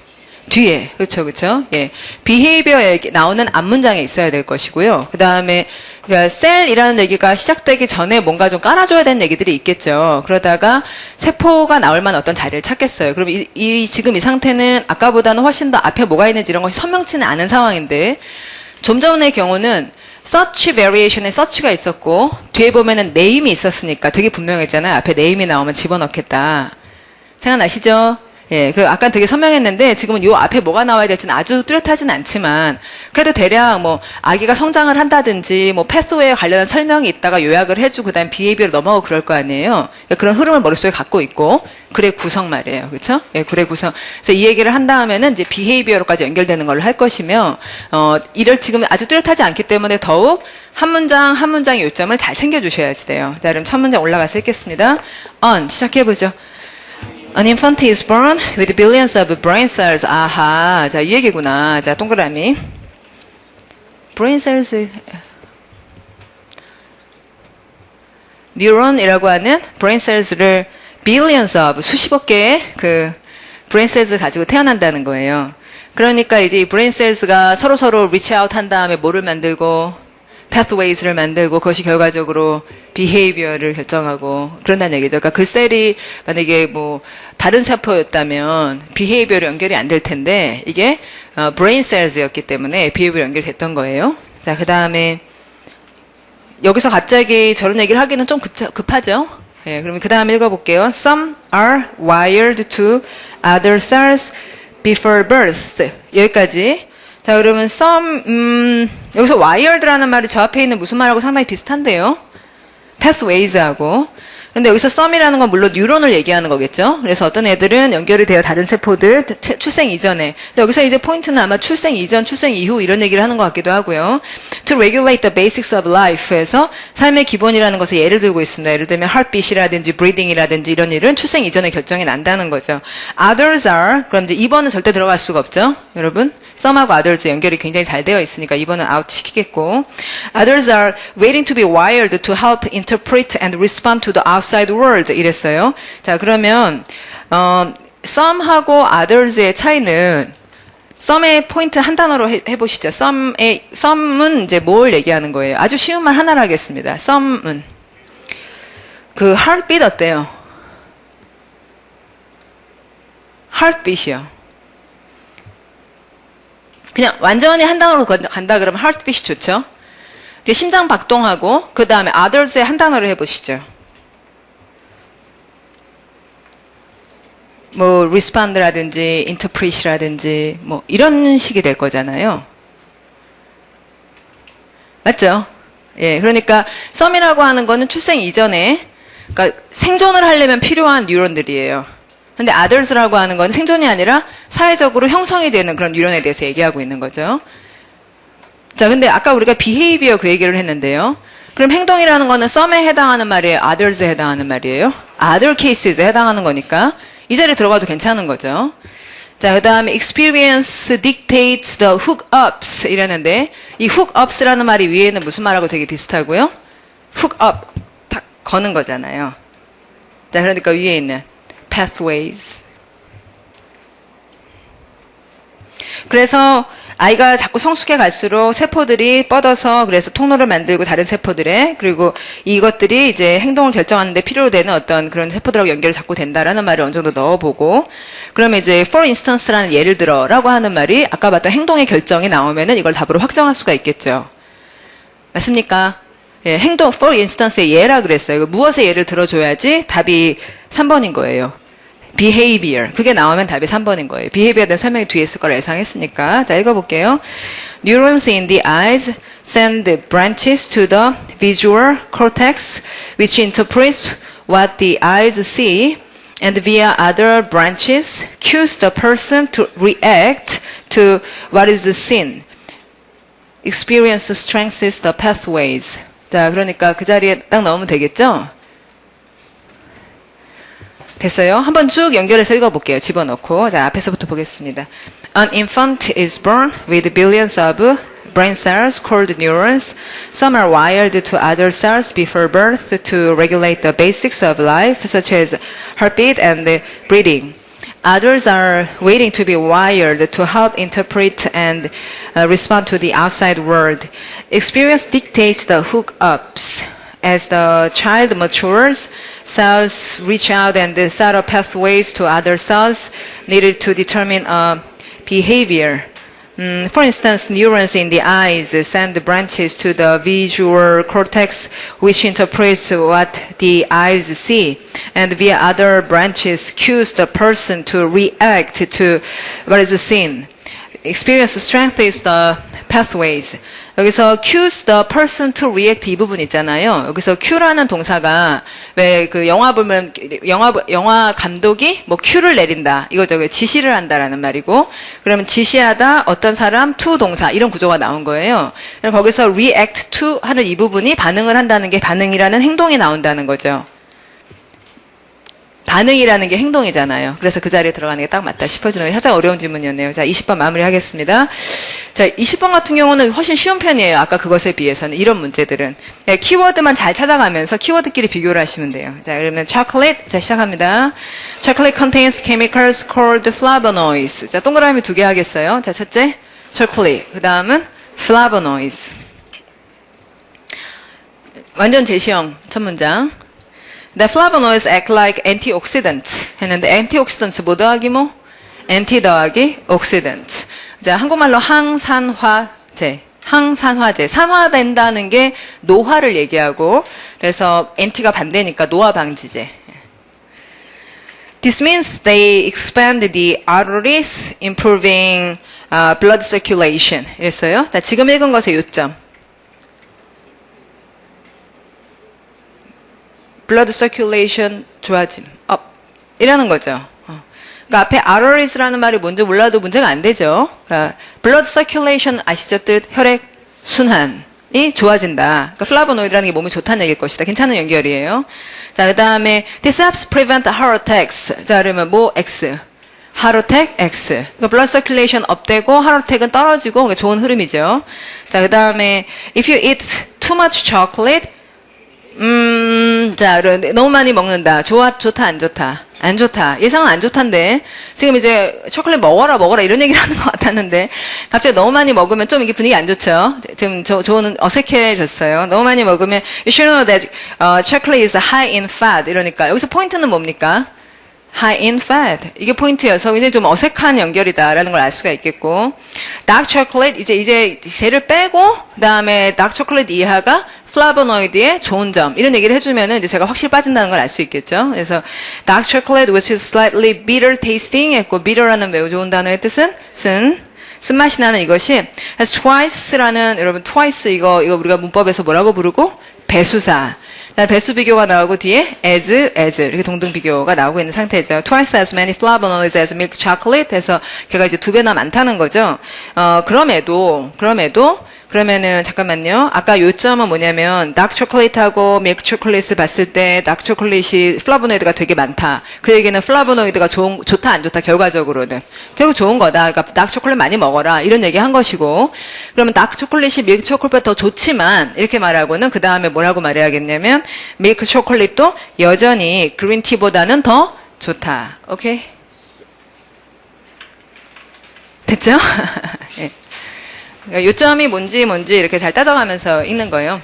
뒤에. 그쵸. 예. behavior에 나오는 앞문장에 있어야 될 것이고요. 그 다음에, 그러니까 cell이라는 얘기가 시작되기 전에 뭔가 좀 깔아줘야 되는 얘기들이 있겠죠. 그러다가 세포가 나올 만한 어떤 자리를 찾겠어요. 그럼 지금 이 상태는 아까보다는 훨씬 더 앞에 뭐가 있는지 이런 것이 선명치는 않은 상황인데, 좀 전의 경우는 search variation에 search가 있었고, 뒤에 보면은 name이 있었으니까 되게 분명했잖아요. 앞에 name이 나오면 집어넣겠다. 생각나시죠? 예, 아까 되게 선명했는데 지금은 요 앞에 뭐가 나와야 될지는 아주 뚜렷하진 않지만 그래도 대략 뭐 아기가 성장을 한다든지 뭐 패스웨이에 관련한 설명이 있다가 요약을 해주고 그다음 비헤이비어로 넘어가고 그럴 거 아니에요. 그러니까 그런 흐름을 머릿속에 갖고 있고 글의 구성 말이에요. 그렇죠? 예, 글의 구성. 그래서 이 얘기를 한 다음에는 이제 비헤이비어로까지 연결되는 걸로 할 것이며 이를 지금 아주 뚜렷하지 않기 때문에 더욱 한 문장 한 문장의 요점을 잘 챙겨 주셔야지 돼요. 자, 그럼 첫 문장 올라가서 읽겠습니다. 시작해 보죠. An infant is born with billions of brain cells. 아하. 자, 이 얘기구나. 자, 동그라미. brain cells. 뉴런이라고 하는 brain cells를 billions of 수십억 개의 그 brain cells를 가지고 태어난다는 거예요. 그러니까 이제 이 brain cells가 서로 reach out 한 다음에 뭐를 만들고 pathways를 만들고 그것이 결과적으로 behavior를 결정하고 그런다는 얘기죠. 그러니까 그 셀이 만약에 뭐 다른 세포였다면 behavior로 연결이 안 될 텐데 이게 brain cells였기 때문에 behavior로 연결됐던 거예요. 자, 그 다음에 여기서 갑자기 저런 얘기를 하기는 좀 급하죠. 예, 그러면 그 다음에 읽어볼게요. Some are wired to other cells before birth. 여기까지. 자, 그러면 some, 여기서 wired라는 말이 저 앞에 있는 무슨 말하고 상당히 비슷한데요. pathways하고. 근데 여기서 some이라는 건 물론 뉴런을 얘기하는 거겠죠. 그래서 어떤 애들은 연결이 되어 다른 세포들, 출생 이전에. 여기서 이제 포인트는 아마 출생 이전, 출생 이후 이런 얘기를 하는 것 같기도 하고요. To regulate the basics of life에서 삶의 기본이라는 것을 예를 들고 있습니다. 예를 들면 heartbeat이라든지 breathing이라든지 이런 일은 출생 이전에 결정이 난다는 거죠. Others are, 그럼 이제 2번은 절대 들어갈 수가 없죠. 여러분. some하고 others 연결이 굉장히 잘 되어 있으니까 2번은 out 시키겠고. Others are waiting to be wired to help interpret and respond to the outside world 이랬어요. 자, 그러면 some하고 others의 차이는 some의 포인트 한 단어로 해보시죠. some은 이제 뭘 얘기하는 거예요? 아주 쉬운 말 하나로 하겠습니다. some은 그 heartbeat 어때요? heartbeat이요. 그냥 완전히 한 단어로 간다 그러면 heartbeat이 좋죠. 이제 심장 박동하고 그 다음에 others의 한 단어로 해보시죠. 뭐 respond라든지 interpret이라든지 뭐 이런 식이 될 거잖아요. 맞죠? 예, 그러니까 some이라고 하는 거는 출생 이전에 그러니까 생존을 하려면 필요한 뉴런들이에요. 근데 others라고 하는 건 생존이 아니라 사회적으로 형성이 되는 그런 뉴런에 대해서 얘기하고 있는 거죠. 자, 근데 아까 우리가 behavior 그 얘기를 했는데요. 그럼 행동이라는 거는 some에 해당하는 말이에요? others에 해당하는 말이에요? other cases에 해당하는 거니까 이 자리에 들어가도 괜찮은 거죠. 자, 그 다음에 experience dictates the hookups 이랬는데 이 hookups라는 말이 위에는 무슨 말하고 되게 비슷하고요. hook up, 탁 거는 거잖아요. 자, 그러니까 위에 있는 pathways. 그래서 아이가 자꾸 성숙해 갈수록 세포들이 뻗어서 그래서 통로를 만들고 다른 세포들에 그리고 이것들이 이제 행동을 결정하는 데 필요로 되는 어떤 그런 세포들하고 연결이 자꾸 된다라는 말을 어느 정도 넣어보고 그러면 이제 for instance라는 예를 들어라고 하는 말이 아까 봤던 행동의 결정이 나오면은 이걸 답으로 확정할 수가 있겠죠. 맞습니까? 예, 행동 for instance의 예라 그랬어요. 무엇의 예를 들어줘야지 답이 3번인 거예요. behavior. 그게 나오면 답이 3번인 거예요. behavior에 대한 설명이 뒤에 있을 거라 예상했으니까. 자, 읽어볼게요. Neurons in the eyes send branches to the visual cortex, which interprets what the eyes see, and via other branches cues the person to react to what is seen. Experience strengthens the pathways. 자, 그러니까 그 자리에 딱 넣으면 되겠죠? 됐어요? 한번 쭉 연결해서 읽어볼게요. 집어넣고. 자, 앞에서부터 보겠습니다. An infant is born with billions of brain cells called neurons. Some are wired to other cells before birth to regulate the basics of life, such as heartbeat and breathing. Others are waiting to be wired to help interpret and respond to the outside world. Experience dictates the hookups. As the child matures, cells reach out and set up pathways to other cells needed to determine behavior. For instance, neurons in the eyes send branches to the visual cortex, which interprets what the eyes see, and via other branches cues the person to react to what is seen. Experience strengthens the pathways. 여기서 cues the person to react 이 부분 있잖아요. 여기서 cue라는 동사가 왜 그 영화 보면 영화 감독이 뭐 cue를 내린다. 이거죠. 지시를 한다라는 말이고. 그러면 지시하다 어떤 사람 to 동사 이런 구조가 나온 거예요. 그래서 거기서 react to 하는 이 부분이 반응을 한다는 게 반응이라는 행동이 나온다는 거죠. 반응이라는 게 행동이잖아요. 그래서 그 자리에 들어가는 게 딱 맞다 싶어지는 게 살짝 어려운 질문이었네요. 자, 20번 마무리하겠습니다. 자, 20번 같은 경우는 훨씬 쉬운 편이에요. 아까 그것에 비해서는 이런 문제들은. 네, 키워드만 잘 찾아가면서 키워드끼리 비교를 하시면 돼요. 자, 그러면 chocolate. 자, 시작합니다. Chocolate contains chemicals called flavonoids. 자, 동그라미 2개 하겠어요. 자, 첫째, chocolate. 그 다음은 flavonoids. 완전 제시형 첫 문장. The flavonoids act like antioxidants 했는데 antioxidants 뭐 더하기 뭐? anti 더하기 oxidant. 자, 한국말로 항산화제. 항산화제. 산화된다는 게 노화를 얘기하고 그래서 anti가 반대니까 노화 방지제. This means they expand the arteries, improving blood circulation. 이랬어요. 자, 지금 읽은 것의 요점. blood circulation 좋아짐, up 이라는 거죠. 그러니까 앞에 arteries라는 말이 뭔지 몰라도 문제가 안 되죠. 그러니까 blood circulation 아시죠? 뜻 혈액 순환이 좋아진다. 그러니까 플라보노이드라는 게 몸에 좋다는 얘기일 것이다. 괜찮은 연결이에요. 자, 그 다음에 this helps prevent heart attacks. 자, 그러면 뭐 X. heart attack X. 그러니까 blood circulation 업되고 heart attack은 떨어지고 그게 좋은 흐름이죠. 자, 그 다음에 if you eat too much chocolate 자, 너무 많이 먹는다. 좋다, 안 좋다? 안 좋다. 예상은 안 좋단데. 지금 이제 초콜릿 먹어라 이런 얘기를 하는 것 같았는데. 갑자기 너무 많이 먹으면 좀 이게 분위기 안 좋죠? 지금 저는 어색해졌어요. 너무 많이 먹으면, you should know that chocolate is high in fat. 이러니까. 여기서 포인트는 뭡니까? high in fat. 이게 포인트여서 굉장히 좀 어색한 연결이다라는 걸 알 수가 있겠고. dark chocolate, 이제 쟤를 빼고, 그 다음에 dark chocolate 이하가 플라보노이드의 좋은 점 이런 얘기를 해주면은 이제 제가 확실히 빠진다는 걸 알 수 있겠죠. 그래서 dark chocolate which is slightly bitter tasting 했고 bitter라는 매우 좋은 단어의 뜻은 쓴맛이 나는 이것이 has twice라는 여러분 twice 이거 우리가 문법에서 뭐라고 부르고 배수사. 배수 비교가 나오고 뒤에 as 이렇게 동등 비교가 나오고 있는 상태죠. Twice as many flavonoids as milk chocolate 해서 걔가 이제 2배나 많다는 거죠. 그럼에도 그러면은 잠깐만요. 아까 요점은 뭐냐면 다크 초콜릿하고 밀크 초콜릿을 봤을 때 다크 초콜릿이 플라보노이드가 되게 많다. 그 얘기는 플라보노이드가 좋다 안 좋다 결과적으로는 결국 좋은 거다. 그러니까 다크 초콜릿 많이 먹어라 이런 얘기 한 것이고 그러면 다크 초콜릿이 밀크 초콜릿보다 더 좋지만 이렇게 말하고는 그 다음에 뭐라고 말해야겠냐면 밀크 초콜릿도 여전히 그린티보다는 더 좋다. 오케이? 됐죠? 네. 그러니까 요점이 뭔지 이렇게 잘 따져가면서 읽는 거예요.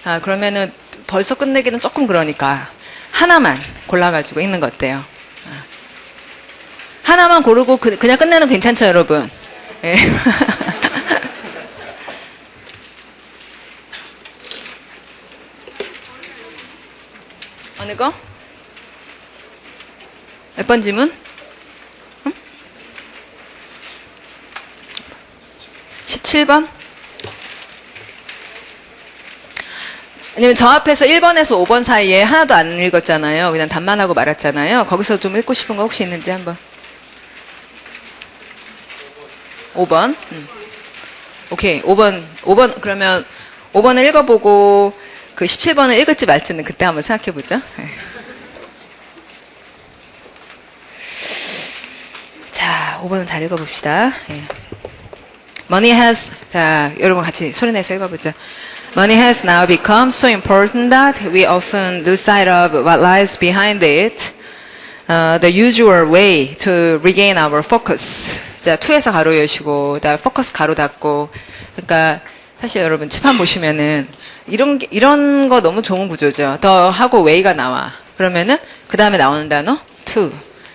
아, 그러면은 벌써 끝내기는 조금 그러니까 하나만 골라가지고 읽는 거 어때요? 하나만 고르고 그냥 끝내는 괜찮죠, 여러분? 예. 어느 거? 몇 번 질문? 17번? 왜냐면 저 앞에서 1번에서 5번 사이에 하나도 안 읽었잖아요. 그냥 답만 하고 말았잖아요. 거기서 좀 읽고 싶은 거 혹시 있는지 한번. 5번? 오케이. 5번, 그러면 5번을 읽어보고 그 17번을 읽을지 말지는 그때 한번 생각해보죠. 자, 5번은 잘 읽어봅시다. 예. Money has, 자, 여러분 같이 소리내서 읽어보죠. Money has now become so important that we often lose sight of what lies behind it. The usual way to regain our focus. 자, 2에서 가로 여시고, focus 가로 닫고. 그러니까, 사실 여러분, 칠판 보시면은, 이런 거 너무 좋은 구조죠. 더 하고 way가 나와. 그러면은, 그 다음에 나오는 단어, to.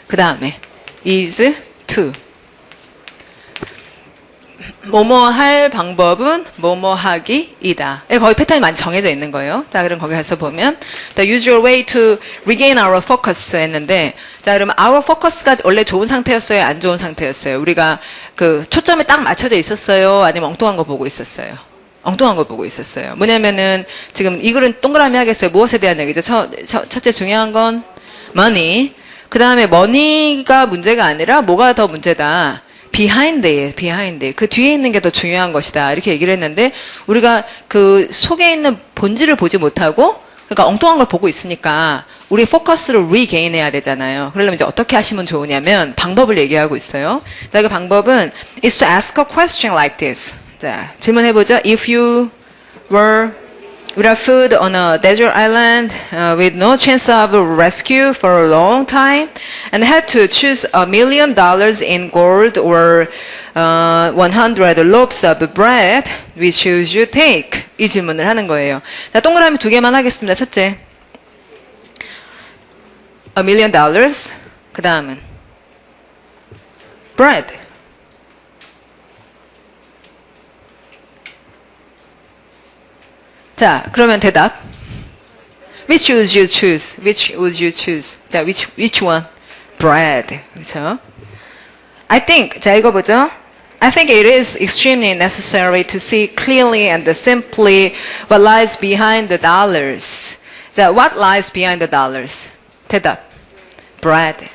그 다음에, is to. 뭐뭐 할 방법은 뭐뭐 하기이다. 거의 패턴이 많이 정해져 있는 거예요. 자, 그럼 거기 가서 보면 The usual way to regain our focus 했는데 자, 그러면 our focus가 원래 좋은 상태였어요? 안 좋은 상태였어요? 우리가 그 초점이 딱 맞춰져 있었어요? 아니면 엉뚱한 거 보고 있었어요? 엉뚱한 거 보고 있었어요. 뭐냐면은 지금 이 글은 동그라미 하겠어요. 무엇에 대한 얘기죠? 첫째 중요한 건 money. 그 다음에 money가 문제가 아니라 뭐가 더 문제다? behind. 그 뒤에 있는 게 더 중요한 것이다. 이렇게 얘기를 했는데, 우리가 그 속에 있는 본질을 보지 못하고, 그러니까 엉뚱한 걸 보고 있으니까, 우리 포커스를 regain 해야 되잖아요. 그러려면 이제 어떻게 하시면 좋으냐면, 방법을 얘기하고 있어요. 자, 그 방법은, is to ask a question like this. 자, 질문해보죠. If you were without food on a desert island with no chance of rescue for a long time and had to choose $1 million in gold or 100 loaves of bread, which would you take? 이 질문을 하는 거예요. 자, 동그라미 2개만 하겠습니다. 첫째, $1 million. 그 다음은 bread. 자, 그러면 대답. Which would you choose? Which would you choose? 자, which one? Bread. 그렇죠? I think, 자, 읽어보죠. I think it is extremely necessary to see clearly and simply what lies behind the dollars. 자, what lies behind the dollars? 대답. Bread.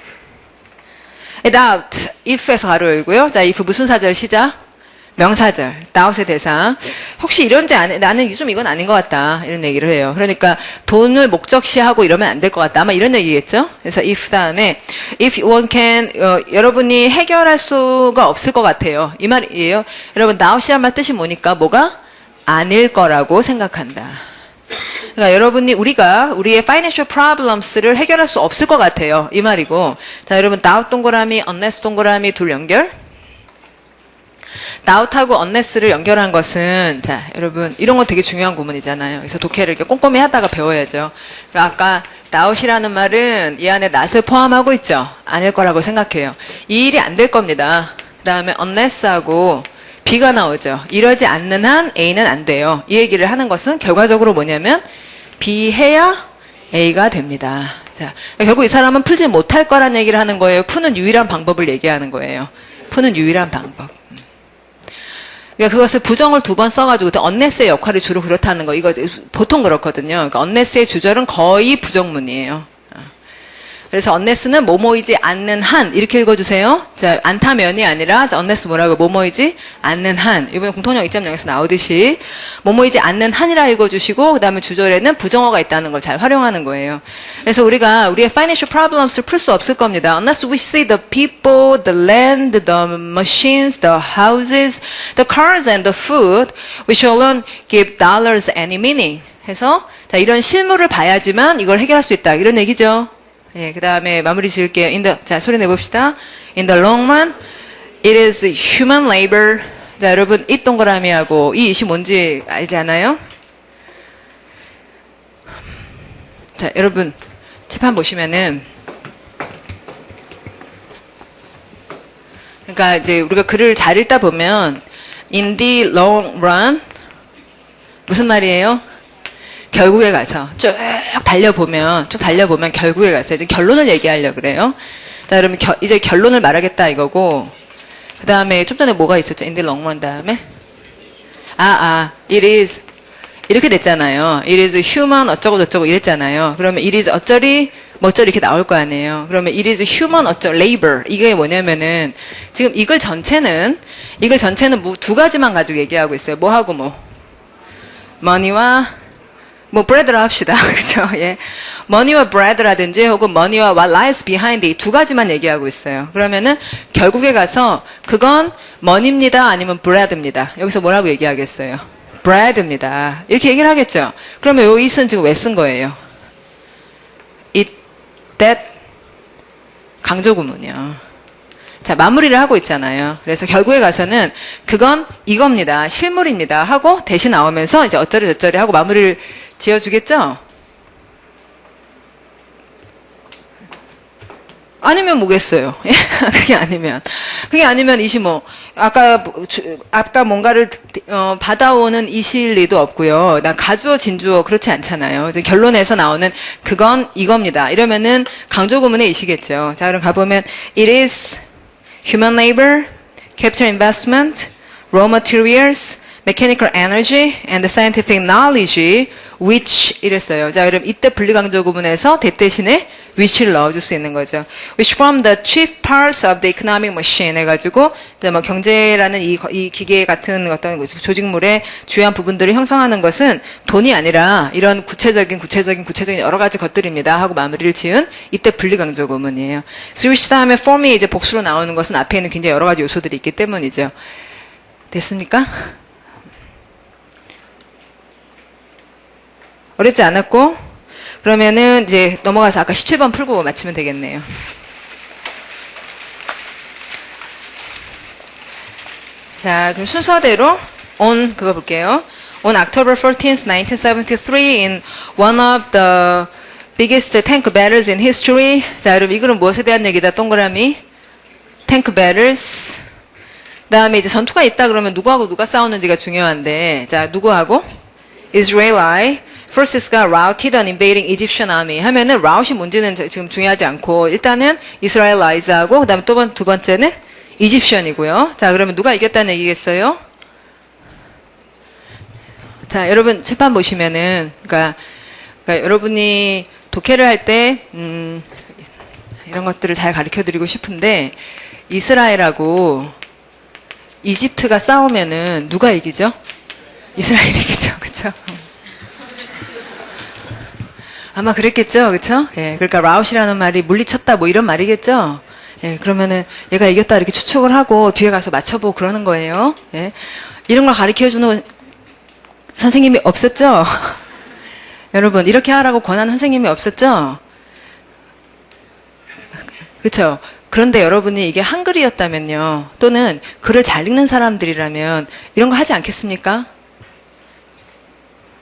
Doubt. if에서 가로 열고요. 자, if 무슨 사절 시작? 명사절, doubt의 대상. 혹시 이런지 나는 좀 이건 아닌 것 같다. 이런 얘기를 해요. 그러니까 돈을 목적시하고 이러면 안 될 것 같다. 아마 이런 얘기겠죠? 그래서 if 다음에 if one can, 여러분이 해결할 수가 없을 것 같아요. 이 말이에요. 여러분, doubt이란 말 뜻이 뭐니까 뭐가 아닐 거라고 생각한다. 그러니까 여러분이 우리의 financial problems를 해결할 수 없을 것 같아요. 이 말이고. 자, 여러분, doubt 동그라미, unless 동그라미 둘 연결. doubt하고 unless를 연결한 것은 자, 여러분 이런 거 되게 중요한 구문이잖아요. 그래서 독해를 이렇게 꼼꼼히 하다가 배워야죠. 그러니까 아까 doubt이라는 말은 이 안에 not을 포함하고 있죠. 아닐 거라고 생각해요. 이 일이 안 될 겁니다. 그 다음에 unless하고 B가 나오죠. 이러지 않는 한 A는 안 돼요. 이 얘기를 하는 것은 결과적으로 뭐냐면 B 해야 A가 됩니다. 자, 결국 이 사람은 풀지 못할 거란 얘기를 하는 거예요. 푸는 유일한 방법을 얘기하는 거예요. 푸는 유일한 방법. 그러니까 그것을 부정을 2번 써가지고 unless의 역할이 주로 그렇다는 거. 이거 보통 그렇거든요. 그러니까 unless의 주절은 거의 부정문이에요. 그래서 unless는 뭐뭐이지 않는 한 이렇게 읽어주세요. 자, 않다면이 아니라 자, unless 뭐라고 뭐뭐이지 않는 한. 이번에 공통역 2.0에서 나오듯이 뭐뭐이지 않는 한이라 읽어주시고 그 다음에 주절에는 부정어가 있다는 걸 잘 활용하는 거예요. 그래서 우리가 우리의 financial problems를 풀 수 없을 겁니다. Unless we see the people, the land, the machines, the houses, the cars and the food, which alone give dollars any meaning. 해서 자, 이런 실물을 봐야지만 이걸 해결할 수 있다. 이런 얘기죠. 예, 그 다음에 마무리 지을게요. 자, 소리 내봅시다. In the long run, it is human labor. 자, 여러분, 이 동그라미하고 이 it이 뭔지 알지 않아요? 자, 여러분, 칠판 보시면은, 그러니까 이제 우리가 글을 잘 읽다 보면, in the long run, 무슨 말이에요? 결국에 가서 쭉 달려보면 결국에 가서 이제 결론을 얘기하려고 그래요. 자, 그러면 이제 결론을 말하겠다 이거고, 그 다음에 좀 전에 뭐가 있었죠? in the long run 다음에? it is, 이렇게 됐잖아요. it is human 어쩌고 저쩌고 이랬잖아요. 그러면 it is 어쩌리, 뭐쩌리 이렇게 나올 거 아니에요. 그러면 it is human 어쩌, labor. 이게 뭐냐면은, 지금 이글 전체는 두 가지만 가지고 얘기하고 있어요. 뭐하고 뭐? money와 뭐 bread라 합시다. 그죠? 예. money와 bread라든지 혹은 money와 what lies behind 이 두 가지만 얘기하고 있어요. 그러면은 결국에 가서 그건 money입니다. 아니면 bread입니다. 여기서 뭐라고 얘기하겠어요? bread입니다. 이렇게 얘기를 하겠죠. 그러면 요 it은 지금 왜 쓴 거예요? it, that 강조 구문이요. 자, 마무리를 하고 있잖아요. 그래서 결국에 가서는 그건 이겁니다. 실물입니다. 하고 대신 나오면서 이제 어쩌리 저쩌리 하고 마무리를 지어주겠죠? 아니면 뭐겠어요? 그게 아니면 이시 뭐, 아까 뭔가를, 받아오는 이실 리도 없고요. 난 가주어, 진주어, 그렇지 않잖아요. 이제 결론에서 나오는 그건 이겁니다. 이러면은 강조구문의 이시겠죠. 자, 그럼 가보면, it is human labor, capital investment, raw materials, mechanical energy, and scientific knowledge, which 이랬어요. 자, 그럼 이때 분리강조 구문에서 that 대신에 which를 넣어줄 수 있는 거죠. which form the chief parts of the economic machine 해가지고 이제 뭐 경제라는 이 기계 같은 어떤 조직물의 주요한 부분들을 형성하는 것은 돈이 아니라 이런 구체적인 여러 가지 것들입니다. 하고 마무리를 지은 이때 분리강조 구문이에요. which 다음에 form이 이제 복수로 나오는 것은 앞에 있는 굉장히 여러 가지 요소들이 있기 때문이죠. 됐습니까? 어렵지 않았고, 그러면은 이제 넘어가서 아까 17번 풀고 마치면 되겠네요. 자, 그럼 순서대로 on 그거 볼게요. On October 14th, 1973, in one of the biggest tank battles in history. 자, 여러분 이 글은 무엇에 대한 얘기다? 동그라미. tank battles. 그다음에 이제 전투가 있다 그러면 누구하고 누가 싸우는지가 중요한데, 자, 누구하고? Israeli forces가 routed an invading Egyptian army 하면은 rout이 뭔지는 지금 중요하지 않고 일단은 Israelize하고 그다음에 두 번째는 Egyptian이고요. 자, 그러면 누가 이겼다는 얘기겠어요? 자, 여러분 칠판 보시면은 그러니까 여러분이 독해를 할 때 이런 것들을 잘 가르쳐 드리고 싶은데 이스라엘하고 이집트가 싸우면은 누가 이기죠? 이스라엘이 이기죠. 그렇죠? 아마 그랬겠죠, 그렇죠? 예, 그러니까 라웃이라는 말이 물리쳤다 뭐 이런 말이겠죠. 예, 그러면은 얘가 이겼다 이렇게 추측을 하고 뒤에 가서 맞춰보고 그러는 거예요. 예, 이런 걸 가르쳐주는 선생님이 없었죠. 여러분 이렇게 하라고 권하는 선생님이 없었죠. 그렇죠? 그런데 여러분이 이게 한글이었다면요, 또는 글을 잘 읽는 사람들이라면 이런 거 하지 않겠습니까?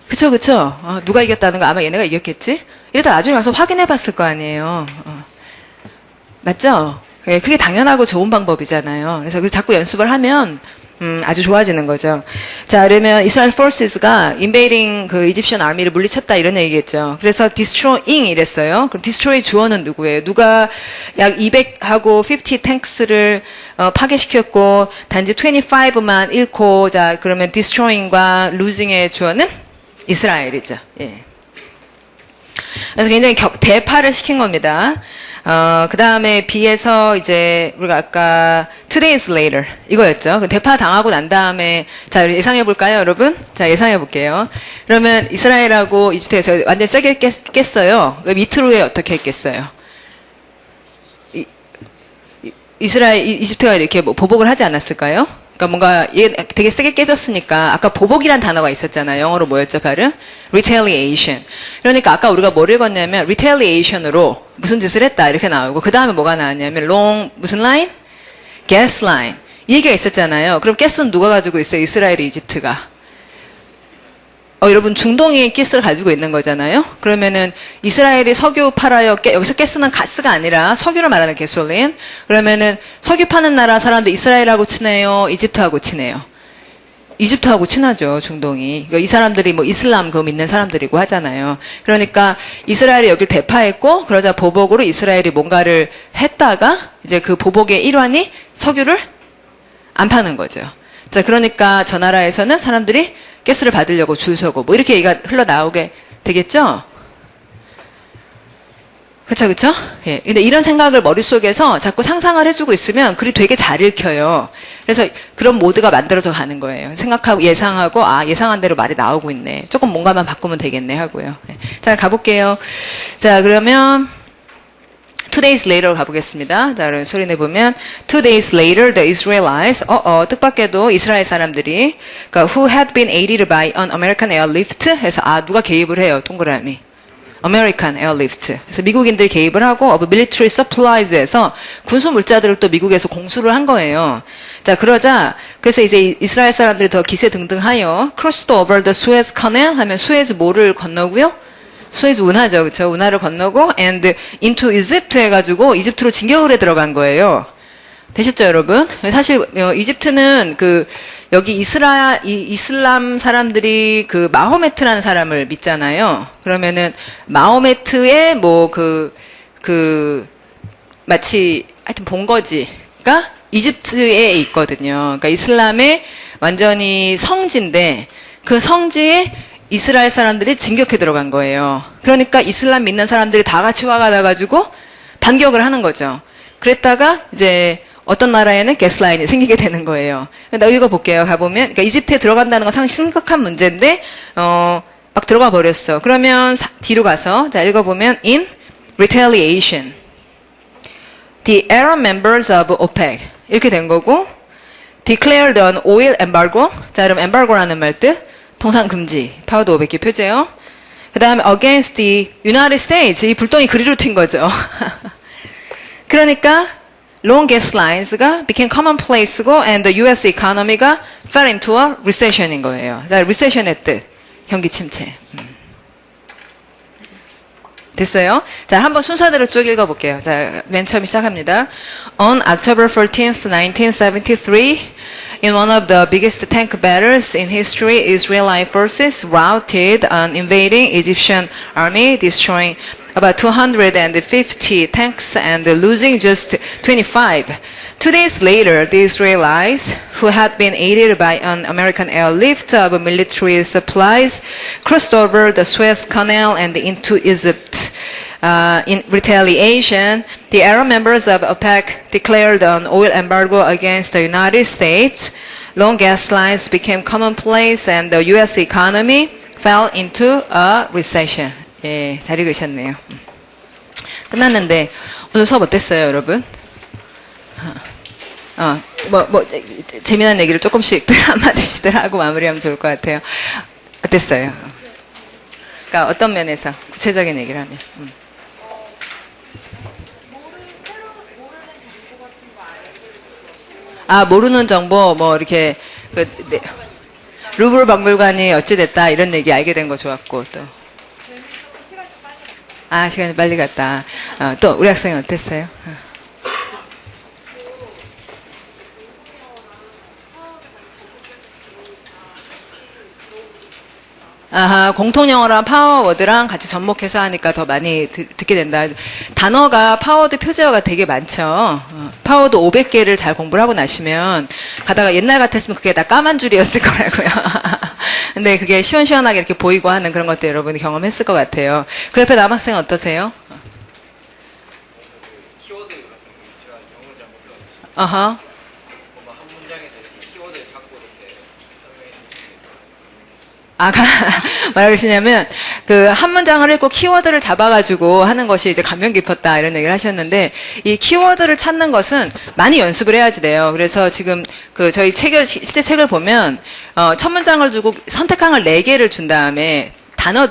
그쵸. 누가 이겼다는 거 아마 얘네가 이겼겠지? 이러다 나중에 가서 확인해 봤을 거 아니에요. 맞죠? 예, 그게 당연하고 좋은 방법이잖아요. 그래서 자꾸 연습을 하면, 아주 좋아지는 거죠. 자, 그러면 이스라엘 forces가 invading 그 이집션 아미를 물리쳤다 이런 얘기겠죠. 그래서 destroying 이랬어요. 그럼 destroy 주어는 누구예요? 누가 약 200하고 50 tanks를 파괴시켰고 단지 25만 잃고, 자, 그러면 destroying과 losing의 주어는 이스라엘이죠. 예. 그래서 굉장히 대파를 시킨 겁니다. 그 다음에 B에서 이제 우리가 아까 2 days later 이거였죠. 그 대파 당하고 난 다음에 자 예상해 볼까요, 여러분? 자 예상해 볼게요. 그러면 이스라엘하고 이집트에서 완전 세게 깼어요. 그럼 이틀 후에 어떻게 했겠어요? 이집트가 이렇게 뭐 보복을 하지 않았을까요? 그러니까 뭔가 얘 되게 세게 깨졌으니까 아까 보복이란 단어가 있었잖아요. 영어로 뭐였죠, 발음? retaliation. 그러니까 아까 우리가 뭘 읽었냐면 retaliation으로 무슨 짓을 했다 이렇게 나오고 그 다음에 뭐가 나왔냐면 long 무슨 라인? gas line. 이 얘기가 있었잖아요. 그럼 가스는 누가 가지고 있어요? 이스라엘이 이집트가. 여러분 중동이 가스를 가지고 있는 거잖아요. 그러면은 이스라엘이 석유 팔아요. 여기서 가스는 가스가 아니라 석유를 말하는 가솔린. 그러면은 석유 파는 나라 사람들 이스라엘하고 친해요? 이집트하고 친해요? 이집트하고 친하죠, 중동이. 그러니까 이 사람들이 뭐 이슬람 그 믿는 사람들이고 하잖아요. 그러니까 이스라엘이 여기를 대파했고 그러자 보복으로 이스라엘이 뭔가를 했다가 이제 그 보복의 일환이 석유를 안 파는 거죠. 자, 그러니까 저 나라에서는 사람들이 가스를 받으려고 줄 서고 뭐 이렇게 얘기가 흘러나오게 되겠죠? 그쵸, 그쵸? 예. 근데 이런 생각을 머릿속에서 자꾸 상상을 해주고 있으면 글이 되게 잘 읽혀요. 그래서 그런 모드가 만들어져 가는 거예요. 생각하고 예상하고 예상한 대로 말이 나오고 있네. 조금 뭔가만 바꾸면 되겠네 하고요. 예. 자, 가볼게요. 자, 그러면 2 days later 가보겠습니다. 자, 그럼 소리 내보면 2 days later the Israelites 뜻밖에도 이스라엘 사람들이 그러니까 who had been aided by an American airlift 해서 누가 개입을 해요. 동그라미. American airlift. 그래서 미국인들이 개입을 하고 of military supplies에서 군수 물자들을 또 미국에서 공수를 한 거예요. 자, 그래서 이제 이스라엘 사람들이 더 기세등등하여 crossed over the Suez Canal 하면 수에즈 뭐를 건너고요? 수에즈 운하죠. 그쵸? 운하를 건너고 and into Egypt 해가지고 이집트로 진격을 해 들어간 거예요. 되셨죠, 여러분? 사실 이집트는 여기 이슬람 사람들이 마호메트라는 사람을 믿잖아요. 그러면은 마호메트의 마치 하여튼 본거지가 이집트에 있거든요. 그러니까 이슬람의 완전히 성지인데 그 성지에 이스라엘 사람들이 진격해 들어간 거예요. 그러니까 이슬람 믿는 사람들이 다 같이 화가 나가지고 반격을 하는 거죠. 그랬다가 이제 어떤 나라에는 가스라인이 생기게 되는 거예요. 나 읽어볼게요. 가보면 그러니까 이집트에 들어간다는 건 상당히 심각한 문제인데 막 들어가 버렸어. 그러면 뒤로 가서 자 읽어보면 in retaliation the Arab members of OPEC 이렇게 된 거고 declared an oil embargo 자 그럼 embargo라는 말 뜻 통상 금지 파워드 500개 표제요. 그 다음에 against the United States 이 불똥이 그리로 튄 거죠. 그러니까 long gas lines가 became commonplace고 and the US economy가 fell into a recession인 거예요. 자, recession의 뜻 경기 침체. 됐어요? 자, 한번 순서대로 쭉 읽어볼게요. 자, 맨 처음 시작합니다. On October 14th, 1973, in one of the biggest tank battles in history, Israeli forces routed an invading Egyptian army, destroying about 250 tanks and losing just 25. 2 days later, the Israelis, who had been aided by an American airlift of military supplies, crossed over the Suez Canal and into Egypt. In retaliation, the Arab members of OPEC declared an oil embargo against the United States. Long gas lines became commonplace and the U.S. economy fell into a recession. 예, 잘 읽으셨네요. 끝났는데 오늘 수업 어땠어요, 여러분? 재미난 얘기를 조금씩 한마디씩들 하고 마무리하면 좋을 것 같아요. 어땠어요? 그러니까 어떤 면에서 구체적인 얘기를 하면. 모르는 정보, 이렇게, 루브르 박물관이 어찌됐다, 이런 얘기 알게 된 거 좋았고, 또. 시간이 빨리 갔다. 또, 우리 학생이 어땠어요? 공통영어랑 파워워드랑 같이 접목해서 하니까 더 많이 듣게 된다. 단어가 파워워드 표제어가 되게 많죠. 파워워드 500개를 잘 공부를 하고 나시면 가다가 옛날 같았으면 그게 다 까만 줄이었을 거라고요. 근데 그게 시원시원하게 이렇게 보이고 하는 그런 것도 여러분이 경험했을 것 같아요. 그 옆에 남학생은 어떠세요? 어허. 아, 뭐라 그러시냐면, 한 문장을 읽고 키워드를 잡아가지고 하는 것이 이제 감명 깊었다, 이런 얘기를 하셨는데, 이 키워드를 찾는 것은 많이 연습을 해야지 돼요. 그래서 지금 저희 실제 책을 보면, 첫 문장을 두고 선택항을 4개를 준 다음에,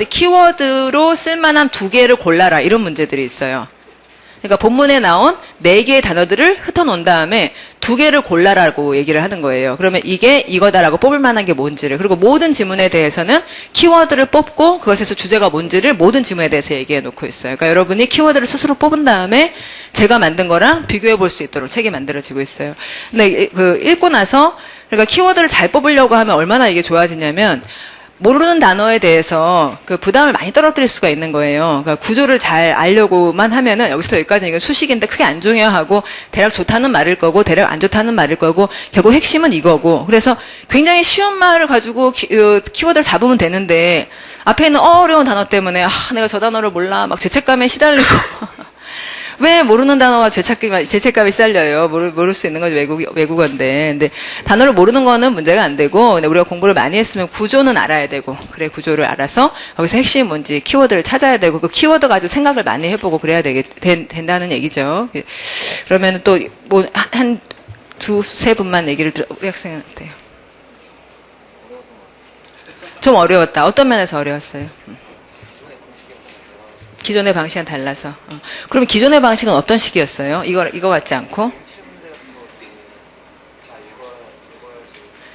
키워드로 쓸만한 2개를 골라라, 이런 문제들이 있어요. 그러니까 본문에 나온 4개의 단어들을 흩어놓은 다음에 2개를 골라라고 얘기를 하는 거예요. 그러면 이게 이거다라고 뽑을 만한 게 뭔지를. 그리고 모든 지문에 대해서는 키워드를 뽑고 그것에서 주제가 뭔지를 모든 지문에 대해서 얘기해 놓고 있어요. 그러니까 여러분이 키워드를 스스로 뽑은 다음에 제가 만든 거랑 비교해 볼 수 있도록 책이 만들어지고 있어요. 근데 읽고 나서 그러니까 키워드를 잘 뽑으려고 하면 얼마나 이게 좋아지냐면 모르는 단어에 대해서 부담을 많이 떨어뜨릴 수가 있는 거예요. 그러니까 구조를 잘 알려고만 하면은 여기서부터 여기까지는 이건 수식인데 크게 안 중요하고 대략 좋다는 말일 거고 대략 안 좋다는 말일 거고 결국 핵심은 이거고. 그래서 굉장히 쉬운 말을 가지고 키워드를 잡으면 되는데 앞에 있는 어려운 단어 때문에 내가 저 단어를 몰라 막 죄책감에 시달리고 왜 모르는 단어가 죄책감에 시달려요? 모를 수 있는 거죠. 외국어인데. 근데 단어를 모르는 거는 문제가 안 되고, 근데 우리가 공부를 많이 했으면 구조는 알아야 되고, 그래, 구조를 알아서, 여기서 핵심이 뭔지 키워드를 찾아야 되고, 그 키워드 가지고 생각을 많이 해보고 그래야 된다는 얘기죠. 그러면 또, 한 2-3분만 얘기를 우리 학생한테요. 좀 어려웠다. 어떤 면에서 어려웠어요? 기존의 방식은 달라서. 그럼 기존의 방식은 어떤 식이었어요? 이거 같지 않고?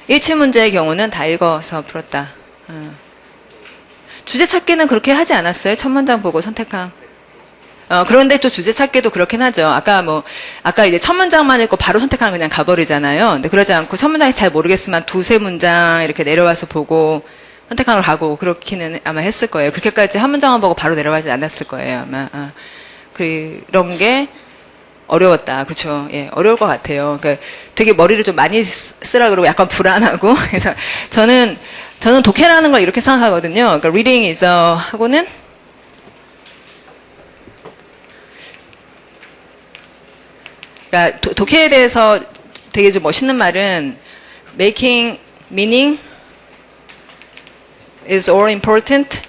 일치 문제의 경우는 다 읽어서 풀었다. 주제 찾기는 그렇게 하지 않았어요? 첫 문장 보고 선택한. 그런데 또 주제 찾기도 그렇긴 하죠. 아까 이제 첫 문장만 읽고 바로 선택하면 그냥 가버리잖아요. 근데 그러지 않고 첫 문장이 잘 모르겠으면 2-3문장 이렇게 내려와서 보고, 선택항을 가고 그렇기는 아마 했을 거예요. 그렇게까지 한 문장만 보고 바로 내려가지 않았을 거예요. 아마. 그런 게 어려웠다. 그렇죠. 예, 어려울 것 같아요. 그러니까 되게 머리를 좀 많이 쓰라 그러고 약간 불안하고. 그래서 저는 독해라는 걸 이렇게 생각하거든요. 그러니까 reading is 하고는 그러니까 독해에 대해서 되게 좀 멋있는 말은 making meaning is all important.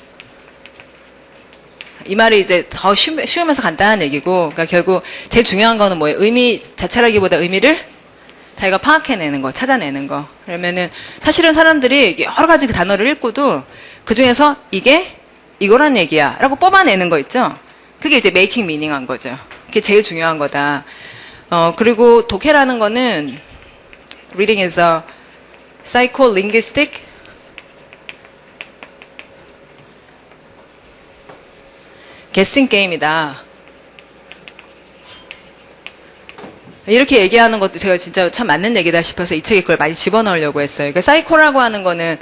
이 말이 이제 더 쉬우면서 간단한 얘기고, 그러니까 결국 제일 중요한 거는 뭐예요? 의미 자체라기보다 의미를 자기가 파악해내는 거, 찾아내는 거. 그러면은 사실은 사람들이 여러 가지 그 단어를 읽고도 그 중에서 이게 이거란 얘기야 라고 뽑아내는 거 있죠? 그게 이제 making meaning 한 거죠. 그게 제일 중요한 거다. 그리고 독해라는 거는 reading is a psycholinguistic guessing 게임이다. 이렇게 얘기하는 것도 제가 진짜 참 맞는 얘기다 싶어서 이 책에 그걸 많이 집어넣으려고 했어요. 그러니까 사이코라고 하는 거는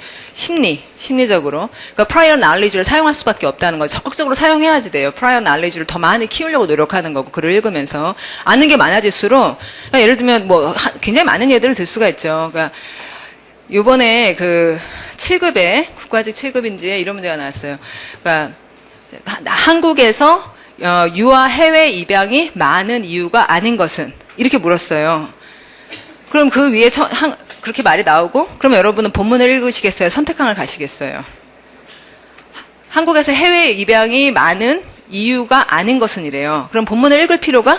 심리적으로. 그러니까 prior knowledge를 사용할 수밖에 없다는 거죠. 적극적으로 사용해야지 돼요. prior knowledge를 더 많이 키우려고 노력하는 거고, 글을 읽으면서. 아는 게 많아질수록, 그러니까 예를 들면 굉장히 많은 예들을 들 수가 있죠. 그러니까 요번에 7급에, 국가직 7급인지에 이런 문제가 나왔어요. 그러니까 한국에서 유아 해외 입양이 많은 이유가 아닌 것은 이렇게 물었어요. 그럼 그 위에 그렇게 말이 나오고 그럼 여러분은 본문을 읽으시겠어요? 선택항을 가시겠어요? 한국에서 해외 입양이 많은 이유가 아닌 것은 이래요. 그럼 본문을 읽을 필요가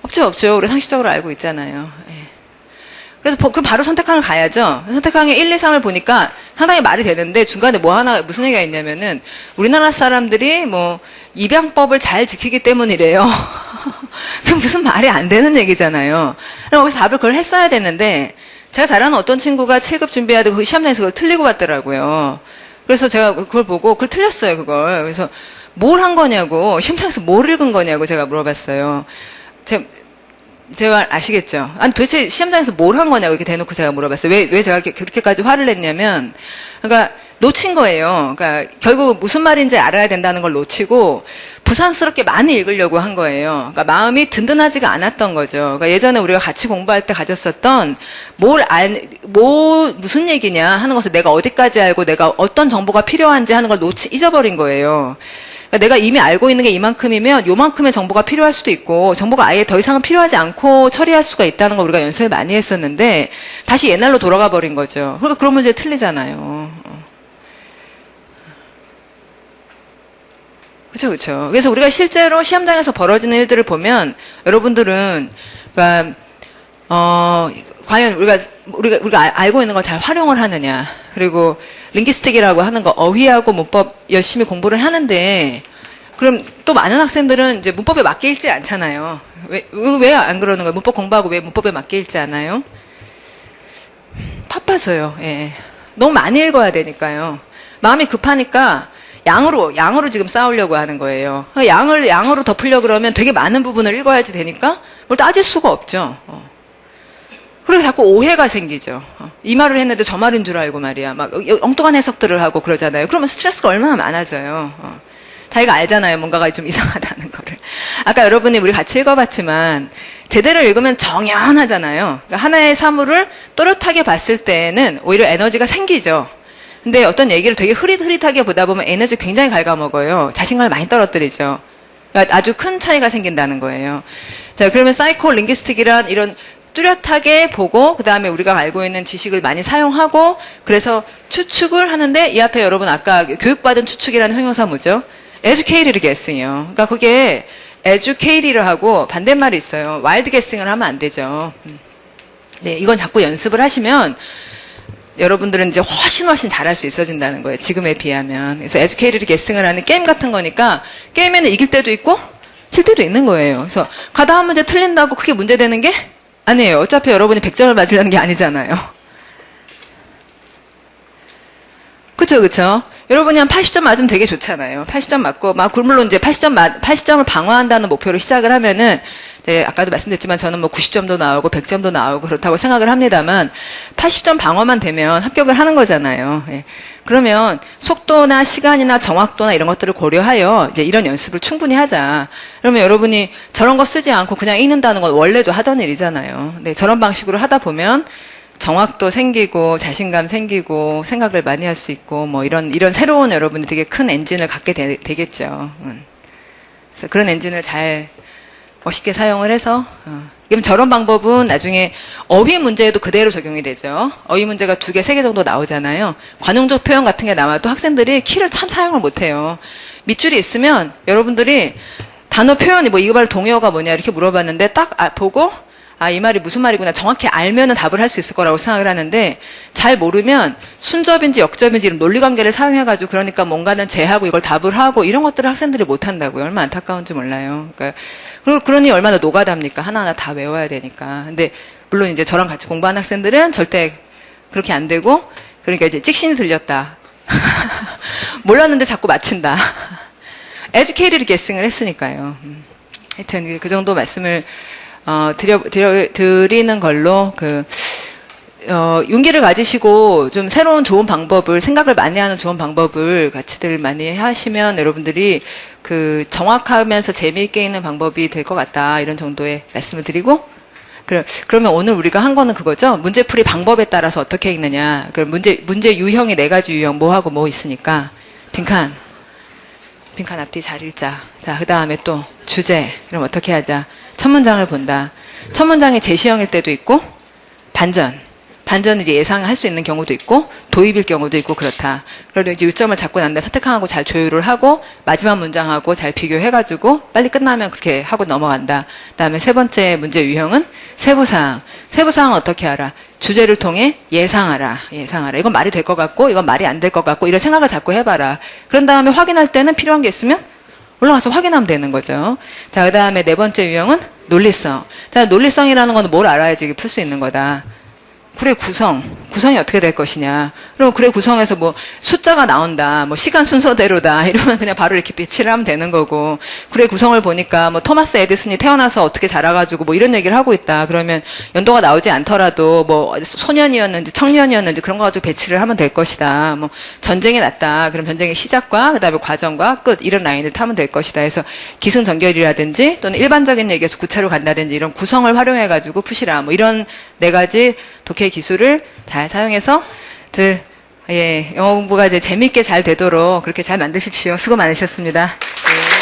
없죠. 우리 상식적으로 알고 있잖아요. 예. 그래서 그럼 바로 선택항을 가야죠. 선택항에 1, 2, 3을 보니까 상당히 말이 되는데 중간에 무슨 얘기가 있냐면은 우리나라 사람들이 입양법을 잘 지키기 때문이래요. 그럼 무슨 말이 안 되는 얘기잖아요. 그럼 거기서 답을 그걸 했어야 되는데 제가 잘 아는 어떤 친구가 7급 준비하다가 그 시험장에서 그걸 틀리고 왔더라고요. 그래서 제가 그걸 보고 그걸 틀렸어요, 그걸. 그래서 뭘 한 거냐고, 시험장에서 뭘 읽은 거냐고 제가 물어봤어요. 제 말 아시겠죠? 아니 도대체 시험장에서 뭘 한 거냐고 이렇게 대놓고 제가 물어봤어요. 왜 제가 그렇게까지 화를 냈냐면, 그러니까 놓친 거예요. 그러니까 결국 무슨 말인지 알아야 된다는 걸 놓치고 부산스럽게 많이 읽으려고 한 거예요. 그러니까 마음이 든든하지가 않았던 거죠. 그러니까 예전에 우리가 같이 공부할 때 가졌었던 무슨 얘기냐 하는 것을 내가 어디까지 알고 내가 어떤 정보가 필요한지 하는 걸 잊어버린 거예요. 그러니까 내가 이미 알고 있는 게 이만큼이면 요만큼의 정보가 필요할 수도 있고 정보가 아예 더 이상은 필요하지 않고 처리할 수가 있다는 걸 우리가 연습을 많이 했었는데 다시 옛날로 돌아가 버린 거죠. 그러니까 그런 문제 틀리잖아요. 그렇죠, 그렇죠. 그래서 우리가 실제로 시험장에서 벌어지는 일들을 보면 여러분들은 그러니까 과연 우리가 알고 있는 걸 잘 활용을 하느냐. 그리고 링귀스틱이라고 하는 거 어휘하고 문법 열심히 공부를 하는데 그럼 또 많은 학생들은 이제 문법에 맞게 읽지 않잖아요. 왜 안 그러는 거예요? 문법 공부하고 왜 문법에 맞게 읽지 않아요? 바빠서요. 예. 너무 많이 읽어야 되니까요. 마음이 급하니까 양으로 지금 싸우려고 하는 거예요. 양으로 덮으려고 그러면 되게 많은 부분을 읽어야지 되니까 뭘 따질 수가 없죠. 그래서 자꾸 오해가 생기죠. 이 말을 했는데 저 말인 줄 알고 말이야. 막 엉뚱한 해석들을 하고 그러잖아요. 그러면 스트레스가 얼마나 많아져요. 자기가 알잖아요. 뭔가가 좀 이상하다는 거를. 아까 여러분이 우리 같이 읽어봤지만 제대로 읽으면 정연하잖아요. 그러니까 하나의 사물을 또렷하게 봤을 때는 오히려 에너지가 생기죠. 근데 어떤 얘기를 되게 흐릿흐릿하게 보다 보면 에너지 굉장히 갉아먹어요. 자신감을 많이 떨어뜨리죠. 그러니까 아주 큰 차이가 생긴다는 거예요. 자, 그러면 사이코 링귀스틱이란 이런 뚜렷하게 보고 그 다음에 우리가 알고 있는 지식을 많이 사용하고 그래서 추측을 하는데 이 앞에 여러분 아까 교육받은 추측이라는 형용사 뭐죠? educated guessing이요. 그러니까 그게 educated를 하고 반대말이 있어요. wild guessing을 하면 안 되죠. 네, 이건 자꾸 연습을 하시면 여러분들은 이제 훨씬 잘할 수 있어진다는 거예요. 지금에 비하면. 그래서 educated guessing을 하는 게임 같은 거니까 게임에는 이길 때도 있고 질 때도 있는 거예요. 그래서 가다 한 문제 틀린다고 크게 문제되는 게 아니에요. 어차피 여러분이 100점을 맞으려는 게 아니잖아요. 그쵸, 그쵸. 여러분이 한 80점 맞으면 되게 좋잖아요. 80점 맞고, 물론 이제 80점을 방어한다는 목표로 시작을 하면은, 이제 아까도 말씀드렸지만 저는 뭐 90점도 나오고 100점도 나오고 그렇다고 생각을 합니다만, 80점 방어만 되면 합격을 하는 거잖아요. 예. 그러면 속도나 시간이나 정확도나 이런 것들을 고려하여 이제 이런 연습을 충분히 하자. 그러면 여러분이 저런 거 쓰지 않고 그냥 읽는다는 건 원래도 하던 일이잖아요. 네, 저런 방식으로 하다 보면 정확도 생기고 자신감 생기고 생각을 많이 할 수 있고 뭐 이런 새로운 여러분이 되게 큰 엔진을 갖게 되겠죠. 그래서 그런 엔진을 잘 멋있게 사용을 해서 그럼 저런 방법은 나중에 어휘 문제에도 그대로 적용이 되죠. 어휘 문제가 2개, 3개 정도 나오잖아요. 관용적 표현 같은 게 나와도 학생들이 키를 참 사용을 못해요. 밑줄이 있으면 여러분들이 단어 표현이 뭐 이거 말 동의어가 뭐냐 이렇게 물어봤는데 딱 보고 이 말이 무슨 말이구나 정확히 알면은 답을 할 수 있을 거라고 생각을 하는데 잘 모르면 순접인지 역접인지 이런 논리관계를 사용해가지고 그러니까 뭔가는 제하고 이걸 답을 하고 이런 것들을 학생들이 못한다고요. 얼마나 안타까운지 몰라요. 그러니까 그러니 얼마나 노가다입니까? 하나하나 다 외워야 되니까. 근데 물론 이제 저랑 같이 공부하는 학생들은 절대 그렇게 안 되고 그러니까 이제 찍신이 들렸다. 몰랐는데 자꾸 맞힌다. 에듀케이티드 게싱을 했으니까요. 하여튼 그 정도 말씀을 드리는 걸로, 용기를 가지시고 좀 새로운 좋은 방법을, 생각을 많이 하는 좋은 방법을 같이들 많이 하시면 여러분들이 정확하면서 재미있게 있는 방법이 될 것 같다. 이런 정도의 말씀을 드리고, 그러면 오늘 우리가 한 거는 그거죠? 문제풀이 방법에 따라서 어떻게 읽느냐. 문제 유형이 4가지 유형, 뭐하고 뭐 있으니까. 빈칸 앞뒤 잘 읽자. 자, 그 다음에 또 주제. 그럼 어떻게 하자. 첫 문장을 본다. 첫 문장이 제시형일 때도 있고 반전은 이제 예상할 수 있는 경우도 있고 도입일 경우도 있고 그렇다. 그래도 이제 요점을 잡고 난 다음에 선택하고 잘 조율을 하고 마지막 문장하고 잘 비교해가지고 빨리 끝나면 그렇게 하고 넘어간다. 그다음에 3번째 문제 유형은 세부사항. 세부사항은 어떻게 알아? 주제를 통해 예상하라. 이건 말이 될 것 같고 이건 말이 안 될 것 같고 이런 생각을 자꾸 해봐라. 그런 다음에 확인할 때는 필요한 게 있으면 올라가서 확인하면 되는 거죠. 자, 그 다음에 4번째 유형은 논리성. 자, 논리성이라는 건 뭘 알아야지 풀 수 있는 거다. 글의 구성이 어떻게 될 것이냐. 그럼 글의 구성에서 뭐 숫자가 나온다, 뭐 시간 순서대로다 이러면 그냥 바로 이렇게 배치를 하면 되는 거고, 글의 구성을 보니까 뭐 토마스 에디슨이 태어나서 어떻게 자라가지고 뭐 이런 얘기를 하고 있다. 그러면 연도가 나오지 않더라도 뭐 소년이었는지 청년이었는지 그런 거 가지고 배치를 하면 될 것이다. 뭐 전쟁이 났다. 그럼 전쟁의 시작과 그다음에 과정과 끝 이런 라인을 타면 될 것이다. 그래서 기승전결이라든지 또는 일반적인 얘기에서 구체로 간다든지 이런 구성을 활용해가지고 푸시라. 뭐 이런 4가지 독해 기술을 잘 사용해서 예, 영어 공부가 이제 재밌게 잘 되도록 그렇게 잘 만드십시오. 수고 많으셨습니다. 예.